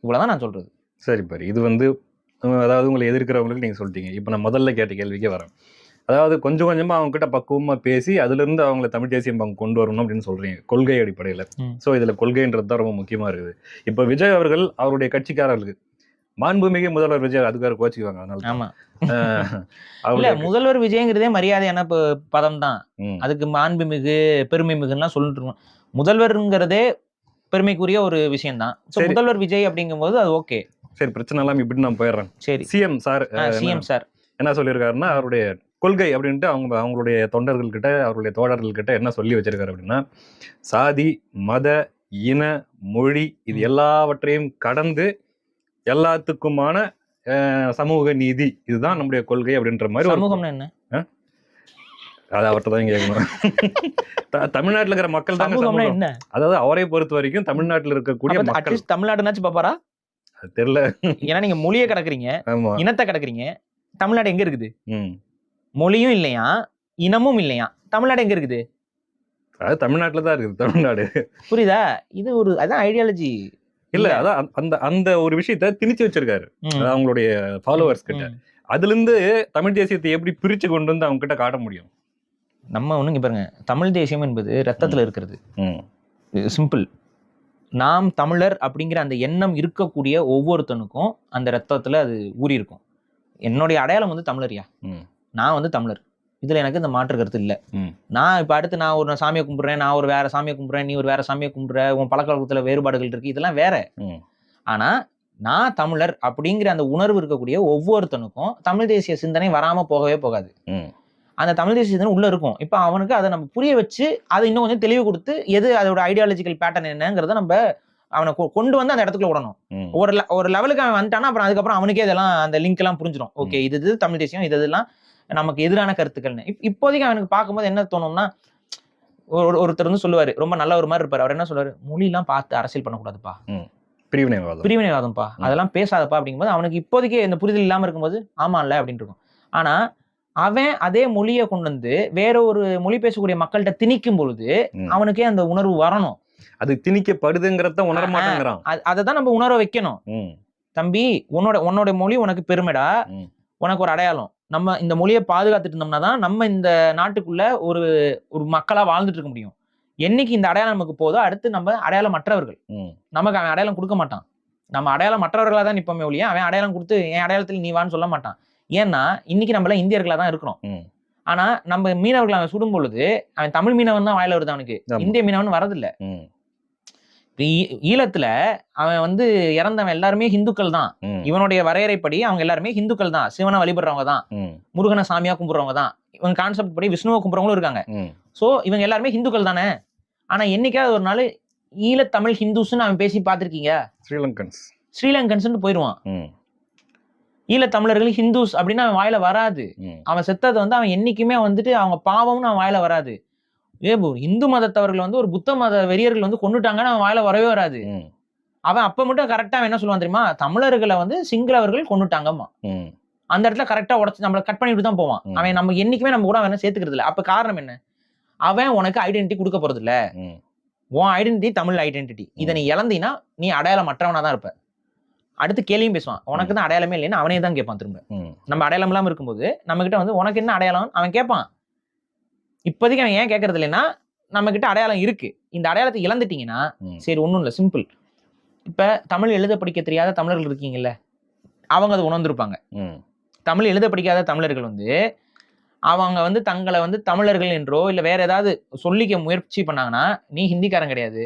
இவ்வளவுதான் நான் சொல்றது. சரி பாரு, இது வந்து அதாவது உங்களை எதிர்க்கிறவங்களுக்கு நீங்க சொல்லிட்டீங்க. இப்ப நான் முதல்ல கேட்ட கேள்விக்கே வரேன். அதாவது கொஞ்சம் கொஞ்சமா அவங்க கிட்ட பக்குவமா பேசி அதுல இருந்து அவங்களை தமிழ் தேசியம் பங்கு கொண்டு வரணும் அப்படின்னு சொல்றீங்க, கொள்கை அடிப்படையில. சோ இதுல கொள்கைன்றது தான் ரொம்ப முக்கியமா இருக்குது. இப்ப விஜய் அவர்கள் அவருடைய கட்சிக்காரர்களுக்கு மாண்புமிகு முதல்வர் விஜய் அதுக்காக கோச்சிக்குவாங்க. அதனால முதல்வர் விஜய்ங்கிறதே மரியாதையான பதம் தான். அதுக்கு மாண்புமிகு பெருமை மிகுலாம் சொல்லிட்டு இருக்கோம். முதல்வருங்கிறதே பெருமைக்குரிய ஒரு விஷயம் தான். முதல்வர் விஜய் அப்படிங்கும் போது அது ஓகே. சரி, பிரச்சனை இல்லாம இப்படி நான் போயிடுறேன். சரி, சிஎம் சார் என்ன சொல்லியிருக்காருன்னா, அவருடைய கொள்கை அப்படின்ட்டு அவங்களுடைய தொண்டர்கள் கிட்ட அவருடைய தோழர்கள் கிட்ட என்ன சொல்லி வச்சிருக்காரு அப்படின்னா, சாதி மத இன மொழி இது எல்லாவற்றையும் கடந்து எல்லாத்துக்குமான சமூக நீதி இதுதான் நம்முடைய கொள்கை அப்படின்ற மாதிரி. சமூகம்னா என்ன? அது அவர்கிட்ட தான் கேட்கணும். தமிழ்நாட்டுல இருக்கிற மக்கள் தான் என்ன, அதாவது அவரை பொறுத்த வரைக்கும் தமிழ்நாட்டுல இருக்கக்கூடிய மக்கள். தமிழ்நாடுனாச்சும் பாப்பாரா? தெரியல. ஏன்னா நீங்க மொழியை கிடக்குறீங்க, இனத்தை கிடக்குறீங்க. தமிழ்நாடு எங்க இருக்குது? மொழியும் இல்லையா, இனமும் இல்லையா, தமிழ்நாடு எங்க இருக்குது? அது தமிழ்நாட்டுல தான் இருக்குது தமிழ்நாடு. புரியுதா? இது ஒரு அதான் ஐடியாலஜி இல்ல, அதான் அந்த அந்த ஒரு விஷயத்த திணிச்சு வச்சிருக்காரு அவங்களுடைய ஃபாலோவர்ஸ் கிட்ட. அதுல இருந்து தமிழ் தேசியத்தை எப்படி பிரிச்சு கொண்டு வந்து அவங்க கிட்ட காட்ட முடியும்? நம்ம ஒண்ணுங்க பாருங்க, தமிழ் தேசியம் என்பது ரத்தத்துல இருக்கிறது. சிம்பிள். நாம் தமிழர் அப்படிங்கிற அந்த எண்ணம் இருக்கக்கூடிய ஒவ்வொருத்தனுக்கும் அந்த ரத்தத்துல அது ஊறி இருக்கும். என்னுடைய அடையாளம் வந்து தமிழரியா, நான் வந்து தமிழர். இதுல எனக்கு இந்த மாற்று கருத்து இல்லை. நான் இப்ப அடுத்து நான் ஒரு சாமியை கும்பிடுறேன், நான் ஒரு வேற சாமியை கும்பிடுறேன், நீ ஒரு வேற சாமியை கும்பிடுற, உன் பழக்கத்துல வேறுபாடுகள் இருக்கு, இதெல்லாம் வேற. ஆனா நான் தமிழர் அப்படிங்கிற அந்த உணர்வு இருக்கக்கூடிய ஒவ்வொருத்தனுக்கும் தமிழ் தேசிய சிந்தனை வராம போகவே போகாது. அந்த தமிழ் தேசிய சிந்தனை உள்ள இருக்கும். இப்ப அவனுக்கு அதை நம்ம புரிய வச்சு அதை இன்னும் கொஞ்சம் தெளிவு கொடுத்து எது அதோட ஐடியாலஜிக்கல் பேட்டர்ன் என்னங்கிறத நம்ம அவனை கொண்டு வந்து அந்த இடத்துக்குள்ள விடணும். ஒரு லெவலுக்கு அவன் வந்துட்டானா அப்புறம் அதுக்கப்புறம் அவனுக்கே இதெல்லாம் அந்த லிங்க் எல்லாம் புரிஞ்சிடும். ஓகே, இது தமிழ் தேசியம், இதெல்லாம் நமக்கு எதிரான கருத்துக்கள்னு. இப்போதைக்கு அவனுக்கு பார்க்கும்போது என்ன தோணும்னா, ஒருத்தர் வந்து சொல்லுவாரு, ரொம்ப நல்ல ஒரு மாதிரி இருப்பாரு. அவர் என்ன சொல்லுவாரு, மொழியெல்லாம் பார்த்து அரசியல் பண்ணக்கூடாதுப்பா, பிரிவினைவாதம் அதெல்லாம் பேசாதப்பா அப்படிங்கும்போது அவனுக்கு இப்போதைக்கு இந்த புரிதல் இல்லாம இருக்கும்போது ஆமா இல்ல அப்படின்னு இருக்கும். ஆனா அவன் அதே மொழியை கொண்டு வந்து வேற ஒரு மொழி பேசக்கூடிய மக்கள்கிட்ட திணிக்கும் பொழுது அவனுக்கே அந்த உணர்வு வரணும். அது திணிக்கப்படுதுங்கிறத உணர மாட்டேங்கிறான். அதைதான் நம்ம உணர வைக்கணும். தம்பி, உன்னோட மொழி உனக்கு பெருமைடா, உனக்கு ஒரு அடையாளம். நம்ம இந்த மொழியை பாதுகாத்துட்டு இருந்தோம்னா தான் நம்ம இந்த நாட்டுக்குள்ள ஒரு மக்களா வாழ்ந்துட்டு இருக்க முடியும். என்னைக்கு இந்த அடையாளம் நமக்கு போதோ அடுத்து நம்ம அடையாளம் மற்றவர்கள். நமக்கு அவன் அடையாளம் கொடுக்க மாட்டான். நம்ம அடையாளம் மற்றவர்களா தான் நிப்போமே ஒழிய அவன் அடையாளம் கொடுத்து என் அடையாளத்தில் நீ வான்னு சொல்ல மாட்டான். ஏன்னா இன்னைக்கு நம்மள இந்தியர்களா தான் இருக்கிறோம். ஆனா நம்ம மீனவர்கள் அவன் சுடும் பொழுது அவன் தமிழ் மீனவன் தான் வாயில வருது, அவனுக்கு இந்திய மீனவன் வரதில்ல. ஈழத்துல அவன் வந்து இறந்தவன் எல்லாருமே ஹிந்துக்கள் தான். இவனுடைய வரையறைப்படி அவங்க எல்லாருமே ஹிந்துக்கள் தான், சிவனை வழிபடுறவங்க தான், முருகனை சாமியா கும்பிடுறவங்க தான். இவங்க கான்செப்ட் படி விஷ்ணுவை கும்பிடுறவங்களும் இருக்காங்க. சோ இவங்க எல்லாருமே ஹிந்துக்கள் தானே. ஆனா என்னைக்காவது ஒரு நாள் ஈழத்தமிழ் ஹிந்துஸ்ன்னு அவன் பேசி பார்த்திருக்கீங்க? ஸ்ரீலங்கன்ஸ் போயிடுவான். ஈழத்தமிழர்கள் ஹிந்துஸ் அப்படின்னு அவன் வாயில வராது. அவன் செத்தது வந்து அவன் என்னைக்குமே வந்துட்டு அவங்க பாவம்னு அவன் வாயில வராது. இந்து மதத்தவர்கள் வந்து ஒரு புத்த மத வெறியர்கள் வந்து கொண்டுட்டாங்கன்னு அவன் வாயில வரவே வராது. அவன் அப்ப மட்டும் கரெக்டா அவன் என்ன சொல்லுவான் தெரியுமா? தமிழர்களை வந்து சிங்களவர்கள் கொண்டுட்டாங்கம்மா. அந்த இடத்துல கரெக்டா உடச்சு நம்மள கட் பண்ணிட்டு தான் போவான். அவன் நம்ம என்னைக்குமே நம்ம கூட அவன் சேர்த்துக்கிறது இல்லை. அப்ப காரணம் என்ன? அவன் உனக்கு ஐடென்டிட்டி கொடுக்க போறது இல்ல. உன் ஐடென்டிட்டி தமிழ் ஐடென்டிட்டி. இதை நீ இழந்தீன்னா நீ அடையாளம் மற்றவனா தான் இருப்ப. அடுத்து கேள்வியும் பேசுவான். உனக்கு தான் அடையாளமே இல்லைன்னு அவனே தான் கேட்பான் திரும்ப. நம்ம அடையாளம் இல்லாம இருக்கும்போது நம்ம கிட்ட வந்து உனக்கு என்ன அடையாளம் அவன் கேட்பான். இப்போதைக்கு அவன் ஏன் கேட்கறது இல்லைன்னா நம்ம கிட்ட அடையாளம் இருக்கு. இந்த அடையாளத்தை இழந்துட்டீங்கன்னா சரி ஒன்றும் இல்லை, சிம்பிள். இப்ப தமிழ் எழுத படிக்க தெரியாத தமிழர்கள் இருக்கீங்கல்ல, அவங்க அதை உணர்ந்திருப்பாங்க. தமிழ் எழுத படிக்காத தமிழர்கள் வந்து அவங்க வந்து தங்களை வந்து தமிழர்கள் என்றோ இல்ல வேற ஏதாவது சொல்லிக்க முயற்சி பண்ணாங்கன்னா, நீ ஹிந்திக்காரன் கிடையாது,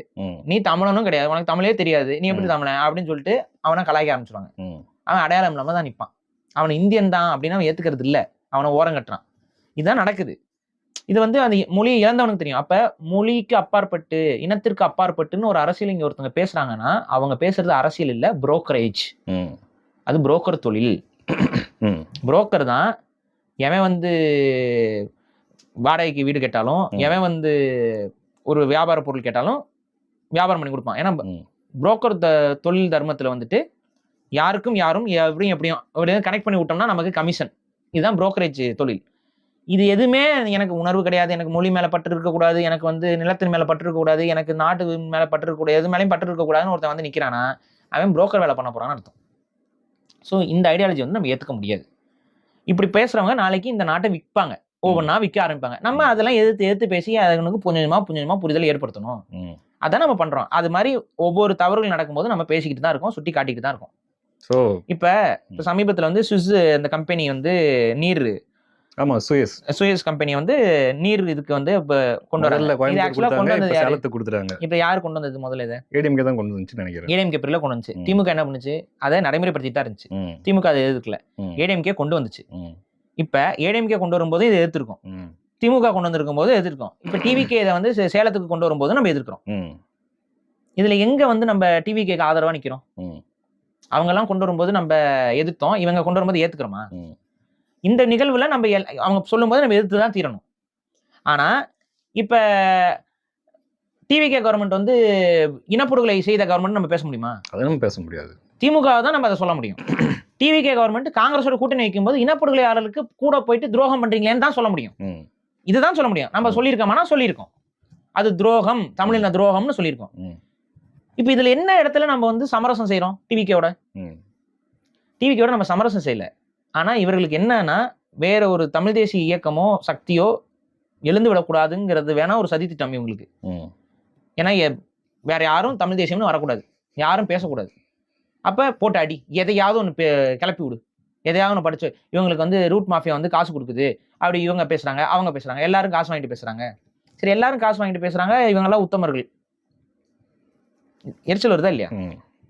நீ தமிழனும் கிடையாது, உனக்கு தமிழே தெரியாது, நீ எப்படி தமிழன் அப்படின்னு சொல்லிட்டு அவனை கலாய்க்க ஆரம்பிச்சிருவாங்க. அவன் அடையாளம் இல்லாம தான் நிற்பான். அவன் இந்தியன் தான் அப்படின்னு அவன் ஏத்துக்கிறது இல்லை, அவனை ஓரம் கட்டுறான். இதுதான் நடக்குது. இது வந்து அந்த மொழியை இழந்தவனுக்கு தெரியும். அப்ப மொழிக்கு அப்பாற்பட்டு இனத்திற்கு அப்பாற்பட்டுன்னு ஒரு அரசியல் இங்க ஒருத்தவங்க பேசுறாங்கன்னா அவங்க பேசுறது அரசியல் இல்ல, புரோக்கரேஜ். அது புரோக்கர் தொழில். புரோக்கர் தான் எவன் வந்து வாடகைக்கு வீடு கேட்டாலும், எவன் வந்து ஒரு வியாபார பொருள் கேட்டாலும் வியாபாரம் பண்ணி கொடுப்பான். ஏன்னா புரோக்கர் தொழில் தர்மத்துல வந்துட்டு யாருக்கும் யாரும் எப்படியும் கனெக்ட் பண்ணி விட்டோம்னா நமக்கு கமிஷன். இதுதான் புரோக்கரேஜ் தொழில். இது எதுவுமே எனக்கு உணர்வு கிடையாது, எனக்கு மொழி மேல பற்று இருக்கக்கூடாது, எனக்கு வந்து நிலத்தின் மேல பற்று இருக்கக்கூடாது, எனக்கு நாட்டு மேல பற்று இருக்கக்கூடாது, எது மேலேயும் பற்று இருக்கக்கூடாதுன்னு ஒருத்தன் வந்து நிக்கிறானா அவன் புரோக்கர் வேலை பண்ண போறான்னு அர்த்தம். ஸோ இந்த ஐடியாலஜி வந்து நம்ம ஏத்துக்க முடியாது. இப்படி பேசுறவங்க நாளைக்கு இந்த நாட்டை விற்பாங்க, ஒவ்வொன்றா விற்க ஆரம்பிப்பாங்க. நம்ம அதெல்லாம் எதிர்த்து பேசி அதுக்கு கொஞ்சமா புரிதல் ஏற்படுத்தணும். அதான் நம்ம பண்றோம். அது மாதிரி ஒவ்வொரு தவறுகள் நடக்கும்போது நம்ம பேசிக்கிட்டு தான் இருக்கோம், சுட்டி காட்டிக்கிட்டு தான் இருக்கோம். ஸோ இப்ப சமீபத்துல வந்து சுவிஸ் அந்த கம்பெனி வந்து நீர் சுயஸ் கம்பெனி வந்து நீர் இதுக்கு வந்து கொண்டு வரல. இப்ப யாரு கொண்டு வந்தது? முதல்ல இதை ஏடிஎம்கே தான் கொண்டு வந்துச்சு நினைக்கிறேன். ஏடிஎம்கே பேர்ல கொண்டு வந்துச்சு. திமுக என்ன பண்ணுச்சு? அதை நடைமுறைப்படுத்திட்டு தான் இருந்துச்சு. திமுக அதை எதிர்க்கல, ஏடிஎம்கே கொண்டு வந்துச்சு. இப்ப ஏடிஎம்கே கொண்டு வரும்போது இதை எதிர்த்திருக்கோம், திமுக கொண்டு வந்திருக்கும் போது எதிர்க்கும். இப்ப டிவிகே இதை வந்து சேலத்துக்கு கொண்டு வரும்போது நம்ம எதிர்க்கிறோம். இதுல எங்க வந்து நம்ம டிவிகேக்கு ஆதரவா நிக்கிறோம்? அவங்க எல்லாம் கொண்டு வரும்போது நம்ம எதிர்த்தோம், இவங்க கொண்டு வரும்போது ஏத்துக்கிறோமா? இந்த நிகழ்வுல நம்ம அவங்க சொல்லும் போது நம்ம எதிர்த்து தான் தீரணும். ஆனா இப்ப டிவிகே கவர்மெண்ட் வந்து இனப்படுகொலை செய்த கவர்மெண்ட் நம்ம பேச முடியுமா? அதெல்லாம் பேச முடியாது. திமுக தான் நம்ம அதை சொல்ல முடியும். டிவிகே கவர்மெண்ட் காங்கிரஸோட கூட்டணி வைக்கும் போது இனப்படுகொலையாளர்களுக்கு கூட போயிட்டு துரோகம் பண்றீங்களேன்னு தான் சொல்ல முடியும். இதுதான் சொல்ல முடியும். நம்ம சொல்லியிருக்கோம்னா சொல்லியிருக்கோம், அது துரோகம், தமிழின துரோகம்னு சொல்லியிருக்கோம். இப்ப இதுல என்ன இடத்துல நம்ம வந்து சமரசம் செய்யறோம்? டிவிகேவோட நம்ம சமரசம் செய்யல. ஆனா இவர்களுக்கு என்னன்னா வேற ஒரு தமிழ் தேசிய இயக்கமோ சக்தியோ எழுந்து விடக்கூடாதுங்கிறது வேணா ஒரு சதி திட்டம் இவங்களுக்கு. ஏன்னா வேற யாரும் தமிழ் தேசியம்னு வரக்கூடாது, யாரும் பேசக்கூடாது. அப்ப போட்டு அடி, எதையாவது ஒன்று கிளப்பி விடு, எதையாவது ஒன்று படிச்சு. இவங்களுக்கு வந்து ரூட் மாஃபியா வந்து காசு கொடுக்குது, அப்படி இவங்க பேசுறாங்க, அவங்க பேசுறாங்க, எல்லாரும் காசு வாங்கிட்டு பேசுறாங்க. சரி, எல்லாரும் காசு வாங்கிட்டு பேசுறாங்க, இவங்கெல்லாம் உத்தமர்கள். எரிச்சல் வருதா இல்லையா?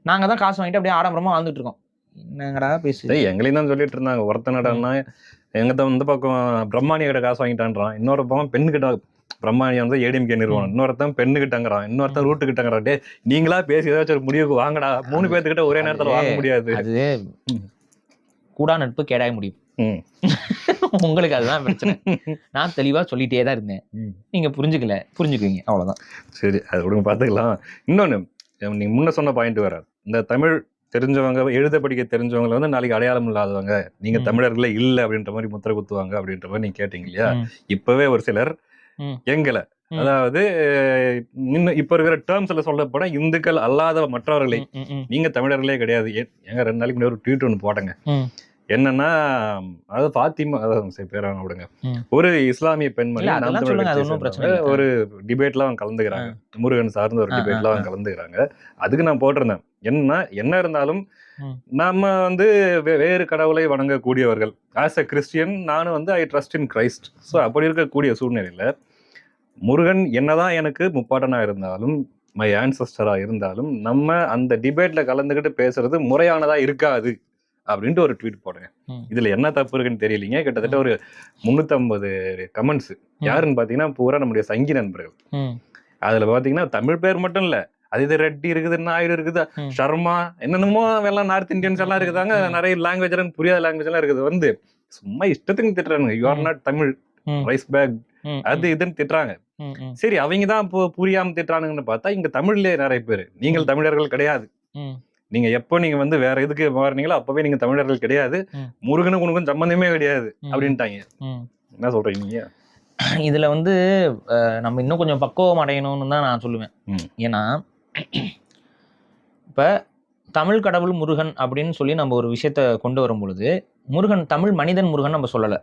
நாங்க தான் காசு வாங்கிட்டு அப்படியே ஆடம்பரமா வாழ்ந்துட்டு இருக்கோம். என்னங்கடா பேசு, எங்களையும் தான் சொல்லிட்டு இருந்தாங்க. ஒருத்தனடா எங்க வந்து பக்கம் பிரம்மாணி கிட்ட காசு வாங்கிட்டான்றான், இன்னொரு பக்கம் பெண்ணு கிட்ட பிரம்மாணி வந்து ஏடிஎம்கே நிறுவனம், இன்னொருத்தன் பெண்ணு கிட்டங்கிறான், இன்னொருத்தன் ரூட்டு கிட்டங்கிறான். டே நீங்களா பேசி ஏதாச்சும் ஒரு முடிவுக்கு வாங்கடா, 3 பேர்த்துக்கிட்ட ஒரே நேரத்துல வாங்க முடியாது. அது கூடா நட்பு கேடாய முடியும். உங்களுக்கு அதுதான் பிரச்சனை. நான் தெளிவா சொல்லிட்டே தான் இருந்தேன், நீங்க புரிஞ்சுக்குவீங்க, அவ்வளவுதான். சரி, அது விடுங்க, பாத்துக்கலாம். இன்னொன்னு, நீங்க முன்ன சொன்ன பாயிண்ட் வேற, இந்த தமிழ் தெரிஞ்சவங்க, எழுத படிக்க தெரிஞ்சவங்க வந்து நாளைக்கு அடையாளம் இல்லாதவங்க, நீங்க தமிழர்களே இல்ல அப்படின்ற மாதிரி முத்திரை குத்துவாங்க அப்படின்ற மாதிரி நீங்க கேட்டீங்க இல்லையா? இப்பவே ஒரு சிலர் எங்களை, அதாவது இன்னும் இப்ப இருக்கிற டேர்ம்ஸ்ல சொல்லப்போனா இந்துக்கள் அல்லாத மற்றவர்களை நீங்க தமிழர்களே கிடையாது. எங்க 2 நாளைக்கு முன்னாடி ஒரு ட்வீட் ஒன்று போட்டேங்க, என்னன்னா, அதாவது ஃபாத்திமா சரி பேர விடுங்க. ஒரு இஸ்லாமிய பெண்மணி இல்ல, நாம் அதெல்லாம் தமிழர் சொல்லுங்க, அது கட்சியை ஒண்ணும் பிரச்சனை சேர்ந்தவங்க இல்ல. ஒரு டிபேட்ல அவங்க கலந்துக்கிறாங்க. முருகன் சார்ந்த ஒரு டிபேட்ல அவங்க கலந்துக்கிறாங்க. அதுக்கு நான் போட்டிருந்தேன், என்ன இருந்தாலும் நம்ம வந்து வேறு கடவுளை வணங்கக்கூடியவர்கள். ஆஸ் அ கிறிஸ்டியன் நானும் வந்து I trust in Christ. So அப்படி இருக்கக்கூடிய சூழ்நிலையில முருகன் என்னதான் எனக்கு முப்பாட்டனா இருந்தாலும், மை ஆன்சஸ்டரா இருந்தாலும், நம்ம அந்த டிபேட்ல கலந்துக்கிட்டு பேசுறது முறையானதா இருக்காது அப்படின்ட்டு ஒரு ட்வீட் போடுங்க. இதுல என்ன தப்பு இருக்குன்னு தெரியலீங்க. கிட்டத்தட்ட ஒரு 350 கமெண்ட்ஸ். யாருன்னு பாத்தீங்கன்னா பூரா நம்முடைய சங்கி நண்பர்கள். அதுல பாத்தீங்கன்னா தமிழ் பேர் மட்டும் இல்ல, அது இது ரெட்டி இருக்குது, நாயுடு இருக்குது, ஷர்மா, என்னென்னமோ எல்லாம் நார்த் இந்தியன்ஸ் எல்லாம் இருக்குதாங்க. நிறைய லாங்குவேஜ் எல்லாம் புரியாத லாங்குவேஜ் எல்லாம் இருக்குது. வந்து சும்மா இஷ்டத்துக்கு திட்டுறாங்க. You are not Tamil, rice bag, அது இதுன்னு திட்டுறாங்க. சரி, அவங்க தான் புரியாம திட்டுறானுங்கன்னு பார்த்தா இங்க தமிழ்லயே நிறைய பேர் நீங்கள் தமிழர்கள் கிடையாது. நீங்க எப்போ நீங்க வந்து வேற எதுக்கு மாறினீங்களோ அப்பவே நீங்க தமிழர்கள் கிடையாது, முருகனுக்கு உனக்கும் சம்பந்தமே கிடையாது அப்படின்ட்டாங்க. என்ன சொல்றீங்க நீங்க? இதுல வந்து நம்ம இன்னும் கொஞ்சம் பக்குவம் அடையணும்னு தான் நான் சொல்லுவேன். ஏன்னா இப்ப தமிழ் கடவுள் முருகன் அப்படின்னு சொல்லி நம்ம ஒரு விஷயத்த கொண்டு வரும் பொழுது, முருகன் தமிழ் மனிதன் முருகன் நம்ம சொல்லல,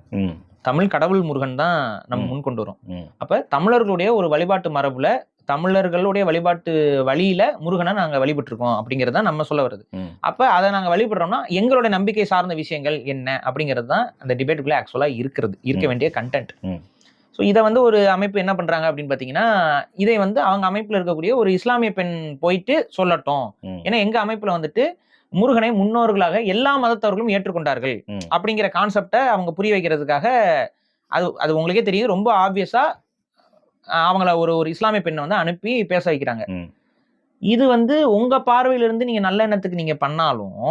தமிழ் கடவுள் முருகன் தான் நம்ம முன் கொண்டு வரோம். அப்ப தமிழர்களுடைய ஒரு வழிபாட்டு மரபுல, தமிழர்களுடைய வழிபாட்டு வழியில முருகனை நாங்க வழிபட்டு இருக்கோம் அப்படிங்கறத நம்ம சொல்ல வருது. அப்ப அதை நாங்க வழிபடுறோம்னா எங்களுடைய நம்பிக்கை சார்ந்த விஷயங்கள் என்ன அப்படிங்கிறது தான் அந்த டிபேட்டுக்குள்ள ஆக்சுவலா இருக்க வேண்டிய கண்டென்ட். ஸோ இதை வந்து ஒரு அமைப்பு என்ன பண்றாங்க அப்படின்னு பாத்தீங்கன்னா, இதை வந்து அவங்க அமைப்புல இருக்கக்கூடிய ஒரு இஸ்லாமிய பெண் போயிட்டு சொல்லட்டும். ஏன்னா எங்க அமைப்புல வந்துட்டு முருகனை முன்னோர்களாக எல்லா மதத்தவர்களும் ஏற்றுக்கொண்டார்கள் அப்படிங்கிற கான்செப்டை அவங்க புரிய வைக்கிறதுக்காக, அது உங்களுக்கே தெரியுது, ரொம்ப ஆப்வியஸா அவங்கள ஒரு இஸ்லாமிய பெண்ணை வந்து அனுப்பி பேச வைக்கிறாங்க. இது வந்து உங்க பார்வையில இருந்து நீங்க நல்ல எண்ணத்துக்கு நீங்க பண்ணாலும்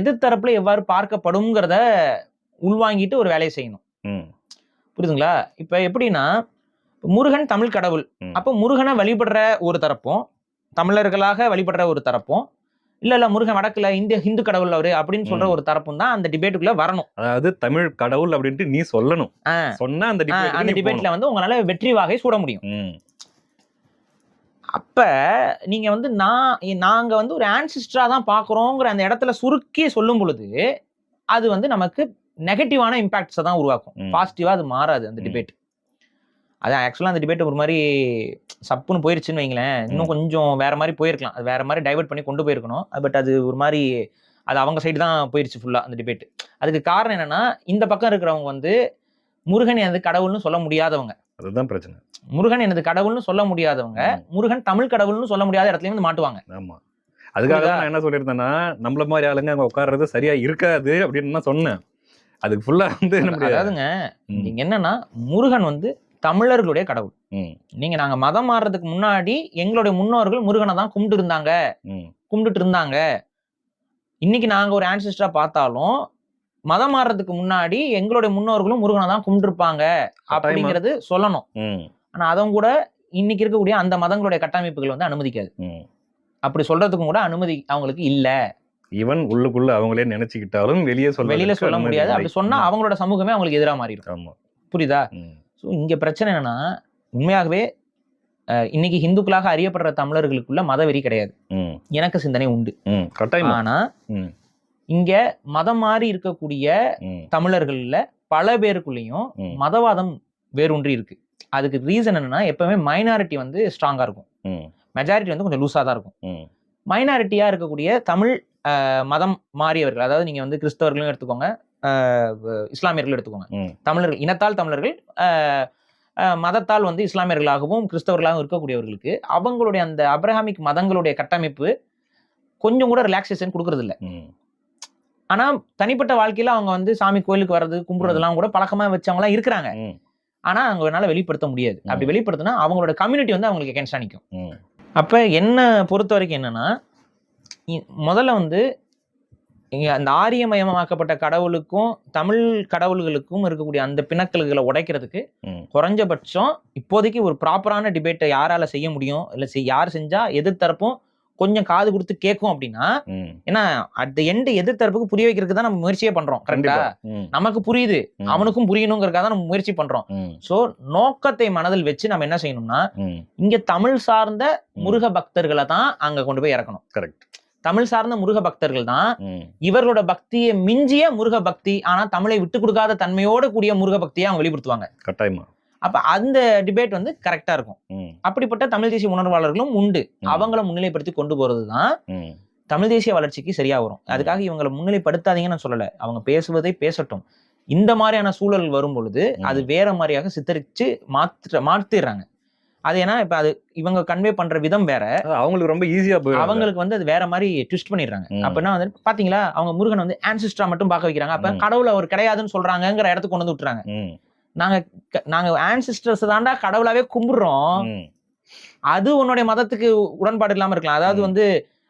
எதிர்த்தரப்புல எவ்வாறு பார்க்கப்படும்ங்கிறத உள்வாங்கிட்டு ஒரு வேலையை செய்யணும். புரியுதுங்களா? இப்ப எப்படின்னா, முருகன் தமிழ் கடவுள், அப்போ முருகனை வழிபடுற ஒரு தரப்பும், தமிழர்களாக வழிபடுற ஒரு தரப்பும், இல்ல முருகன் வடக்குல ஹிந்து கடவுள் அவரு அப்படின்னு சொல்ற ஒரு தரப்பும் தான் அந்த டிபேட்டுக்குள்ள வரணும். அதாவது தமிழ் கடவுள் அப்படின்ட்டு நீ சொல்லணும். சொன்னா அந்த டிபேட்ல வந்து உங்களால வெற்றி வாகை சூட முடியும். அப்ப நீங்க வந்து நாங்க வந்து ஒரு ஆன்சிஸ்டரா தான் பாக்குறோங்கிற அந்த இடத்துல சுருக்கி சொல்லும் பொழுது அது வந்து நமக்கு நெகட்டிவான இம்பாக்ட்ஸை தான் உருவாக்கும். பாசிட்டிவா அது மாறாது அந்த டிபேட். அது ஆக்சுவலா அந்த டிபேட் ஒரு மாதிரி சப்புன்னு போயிருச்சுன்னு வைங்களேன், இன்னும் கொஞ்சம் வேற மாதிரி போயிருக்கலாம், அது வேற மாதிரி டைவர்ட் பண்ணி கொண்டு போயிருக்கணும். பட் அது ஒரு மாதிரி அது அவங்க சைடு தான் போயிருச்சு ஃபுல்லா அந்த டிபேட். அதுக்கு காரணம் என்னன்னா, இந்த பக்கம் இருக்கிறவங்க வந்து முருகன் எனது கடவுள்னு சொல்ல முடியாதவங்க. அதுதான் பிரச்சனை. முருகன் எனது கடவுள்னு சொல்ல முடியாதவங்க முருகன் தமிழ் கடவுள்னு சொல்ல முடியாத இடத்துலயும் வந்து மாட்டுவாங்க. ஆமா, அதுக்காக தான் நான் என்ன சொல்லியிருந்தேன்னா, நம்மள மாதிரி ஆளுங்க அங்க உட்கார்றது சரியா இருக்காது அப்படின்னு நான் சொன்னேன். அதுக்கு ஃபுல்லா வந்து அதாவதுங்க, நீங்க என்னன்னா முருகன் வந்து தமிழர்களுடைய கடவுள். நாங்க மதம் மாறுறதுக்கு முன்னாடி எங்களுடைய முன்னோர்கள் முருகனை தான் கும்பிட்டுட்டு இருந்தாங்க. இன்னைக்கு நாங்க ஒரு ஆன்சிஸ்டரா பார்த்தாலும் மதம் மாறுறதுக்கு முன்னாடி எங்களுடைய முன்னோர்களும் முருகனை தான் கும்பிட்டுருப்பாங்க அப்படிங்கிறது சொல்லணும். ஆனா அதுவும் கூட இன்னைக்கு இருக்கக்கூடிய அந்த மதங்களுடைய கட்டமைப்புகள் வந்து அனுமதிக்காது. அப்படி சொல்றதுக்கும் கூட அனுமதி அவங்களுக்கு இல்ல. ஈவன் உள்ளுக்குள்ள அவங்களே நினைச்சுக்கிட்டாலும் வெளியில சொல்ல முடியாது. அப்படி சொன்னா அவங்களோட சமூகமே அவங்களுக்கு எதிராக மாறிடும். புரியுதா? ஸோ இங்க பிரச்சனை என்னன்னா, உண்மையாகவே இன்னைக்கு இந்துக்களாக அறியப்படுற தமிழர்களுக்குள்ள மதவெறி கிடையாது, எனக்கு சிந்தனை உண்டு. ஆனா இங்க மதம் மாறி இருக்கக்கூடிய தமிழர்கள்ல பல பேருக்குள்ளேயும் மதவாதம் வேரூன்றி இருக்கு. அதுக்கு ரீசன் என்னன்னா, எப்பவுமே மைனாரிட்டி வந்து ஸ்ட்ராங்கா இருக்கும், மெஜாரிட்டி வந்து கொஞ்சம் லூஸா தான் இருக்கும். மைனாரிட்டியா இருக்கக்கூடிய தமிழ் மதம் மாறியவர்கள், அதாவது நீங்க வந்து கிறிஸ்தவர்களும் எடுத்துக்கோங்க, இஸ்லாமியர்களும் எடுத்துக்கோங்க, தமிழர்கள் இனத்தால் தமிழர்கள், மதத்தால் வந்து இஸ்லாமியர்களாகவும் கிறிஸ்தவர்களாகவும் இருக்கக்கூடியவர்களுக்கு அவங்களுடைய அந்த அப்ரஹாமிக் மதங்களுடைய கட்டமைப்பு கொஞ்சம் கூட ரிலாக்ஸேஷன் கொடுக்கறது இல்லை. ஆனா தனிப்பட்ட வாழ்க்கையில அவங்க வந்து சாமி கோயிலுக்கு வர்றது கும்பிடுறதுலாம் கூட பழக்கமா வச்சவங்களாம் இருக்கிறாங்க. ஆனா அவங்களால வெளிப்படுத்த முடியாது. அப்படி வெளிப்படுத்தினா அவங்களோட கம்யூனிட்டி வந்து அவங்களுக்கு எகென்ஸ்டா நிற்கும். அப்ப என்ன பொறுத்த வரைக்கும் என்னன்னா, முதல்ல வந்து அந்த ஆரியமயமாக்கப்பட்ட கடவுளுக்கும் தமிழ் கடவுள்களுக்கும் இருக்கக்கூடிய அந்த பிணக்கல்களை உடைக்கிறதுக்கு குறைஞ்சபட்சம் இப்போதைக்கு ஒரு ப்ராப்பரான டிபேட்டை யாரால செய்ய முடியும், இல்ல யார் செஞ்சா எதிர்த்தரப்பும் கொஞ்சம் காது கொடுத்து கேட்கும் அப்படின்னா, ஏன்னா அட் தி எண்ட் எதிர்த்தரப்புக்கு புரிய வைக்கிறதுக்கு தான் நம்ம முயற்சியே பண்றோம். கரெக்டா? நமக்கு புரியுது, அவனுக்கும் புரியணுங்கிறதுக்காக தான் நம்ம முயற்சி பண்றோம். சோ நோக்கத்தை மனதில் வச்சு நம்ம என்ன செய்யணும்னா, இங்க தமிழ் சார்ந்த முருக பக்தர்களை தான் அங்க கொண்டு போய் இறக்கணும். கரெக்ட். தமிழ் சார்ந்த முருக பக்தர்கள் தான் ம். இவர்களோட பக்தியை மிஞ்சிய முருக பக்தி, ஆனா தமிழை விட்டு கொடுக்காத தன்மையோட கூடிய முருக பக்தியை அவங்க வெளிப்படுத்துவாங்க. கட்டாயமா. அப்ப அந்த டிபேட் வந்து கரெக்டா இருக்கும். ம். அப்படிப்பட்ட தமிழ் தேசிய உணர்வாளர்களும் உண்டு. ம். அவங்கள முன்னிலைப்படுத்தி கொண்டு போறதுதான் ம். தமிழ் தேசிய வளர்ச்சிக்கு சரியா வரும். அதுக்காக இவங்களை முன்னிலைப்படுத்தாதீங்கன்னு நான் சொல்லல. அவங்க பேசுவதை பேசட்டும். இந்த மாதிரியான சூழல் வரும் பொழுது அது வேற மாதிரியாக சித்தரிச்சு மாத்திடுறாங்க. அது ஏன்னா இப்ப அது இவங்க கன்வே பண்ற விதம் வேற, அவங்களுக்கு ரொம்ப ஈஸியா போயிடும். அவங்களுக்கு வந்து அது வேற மாதிரி ட்விஸ்ட் பண்ணிடுறாங்க. அப்படின்னா வந்து பாத்தீங்களா, அவங்க முருகன் வந்து ஆன்சிஸ்டரா மட்டும் பார்க்க வைக்கிறாங்க. அப்ப கடவுள் அவர் கிடையாதுன்னு சொல்றாங்கிற இடத்துக்கு கொண்டு வந்து விட்டுறாங்க. நாங்க ஆன்சிஸ்டர்ஸ் தாண்டா கடவுளாவே கும்பிடுறோம். அது உன்னுடைய மதத்துக்கு உடன்பாடு இல்லாம இருக்கலாம். அதாவது வந்து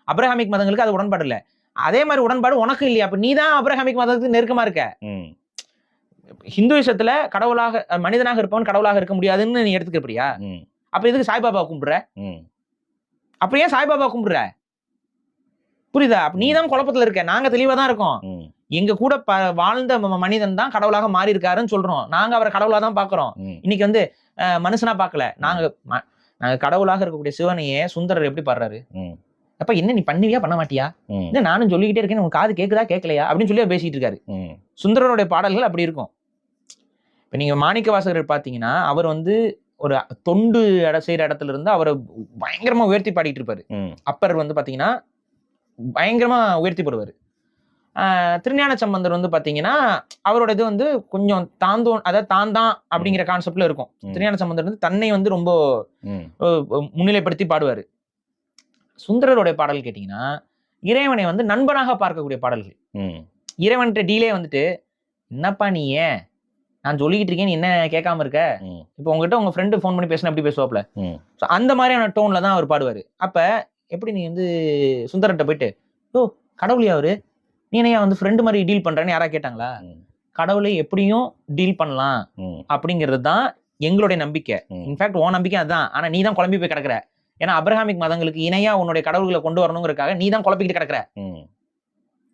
அப்ரஹாமிக் மதங்களுக்கு அது உடன்பாடு இல்ல. அதே மாதிரி உடன்பாடு உனக்கு இல்லையா? அப்ப நீ தான் அப்ரஹாமிக் மதத்துக்கு நெருக்கமா இருக்க. ஹிந்துவிசத்துல கடவுளாக மனிதனாக இருப்பவன் கடவுளாக இருக்க முடியாதுன்னு நீ எடுத்துக்கிறியா? அப்ப எதுக்கு சாய்பாபா கும்பிடுற? அப்ப ஏன் சாய்பாபா கும்பிடுற? புரியுதா? நீ தான் குழப்பத்துல இருக்க. நாங்க தெளிவா தான் இருக்கோம். எங்க கூட வாழ்ந்த மனிதன் தான் கடவுளாக மாறி இருக்காருன்னு சொல்றோம். நாங்க அவரை கடவுளா தான் பாக்குறோம். இன்னைக்கு வந்து மனுஷனா பாக்கல. நாங்க கடவுளாக இருக்கக்கூடிய சிவனையே சுந்தரர் எப்படி பாடுறாரு? அப்ப என்ன நீ பண்ணுவியா பண்ண மாட்டியா? நானும் சொல்லிக்கிட்டே இருக்கேன், உங்க காது கேக்குதா கேட்கலையா அப்படின்னு சொல்லி பேசிட்டு இருக்காரு. சுந்தரருடைய பாடல்கள் அப்படி இருக்கும். இப்ப நீங்க மாணிக்க வாசகர் பாத்தீங்கன்னா அவர் வந்து ஒரு தொண்டு செய்யற இடத்துல இருந்து அவரை பயங்கரமா உயர்த்தி பாடிட்டு இருப்பாரு. அப்பர் வந்து பாத்தீங்கன்னா பயங்கரமா உயர்த்தி போடுவாரு. திருஞான சம்பந்தர் வந்து பாத்தீங்கன்னா அவரோட இது வந்து கொஞ்சம் அதாவது தான் அப்படிங்கிற கான்செப்ட்ல இருக்கும். திருஞான சம்பந்தர் வந்து தன்னை வந்து ரொம்ப முன்னிலைப்படுத்தி பாடுவாரு. சுந்தரருடைய பாடல் கேட்டீங்கன்னா இறைவனை வந்து நண்பனாக பார்க்கக்கூடிய பாடல்கள். இறைவன்கிட்ட டீலே வந்துட்டு என்னப்பா நீ ஏன் நான் சொல்லிக்கிட்டு இருக்கேன் என்ன கேட்காம இருக்க? இப்போ உங்ககிட்ட உங்க ஃப்ரெண்டு ஃபோன் பண்ணி பேசினா எப்படி பேசுவாப்ல? அந்த மாதிரியான டோன்ல தான் அவர் பாடுவாரு. அப்ப எப்படி நீ வந்து சுந்தரர்கிட்ட போயிட்டு ஓ கடவுளையா அவரு நீ என்னையா வந்து ஃப்ரெண்டு மாதிரி டீல் பண்றேன்னு யாரா கேட்டாங்களா? கடவுளை எப்படியும் டீல் பண்ணலாம் அப்படிங்கிறது தான் எங்களுடைய நம்பிக்கை. இன்ஃபேக்ட் உன் நம்பிக்கை அதுதான். ஆனா நீ தான் குழம்பி போய் கிடக்குற. ஏன்னா அப்ரஹாமிக் மதங்களுக்கு இணையா உன்னுடைய கடவுள்களை கொண்டு வரணுங்கிறதுக்காக நீ தான் குழப்பிக்கிட்டு கிடக்குற.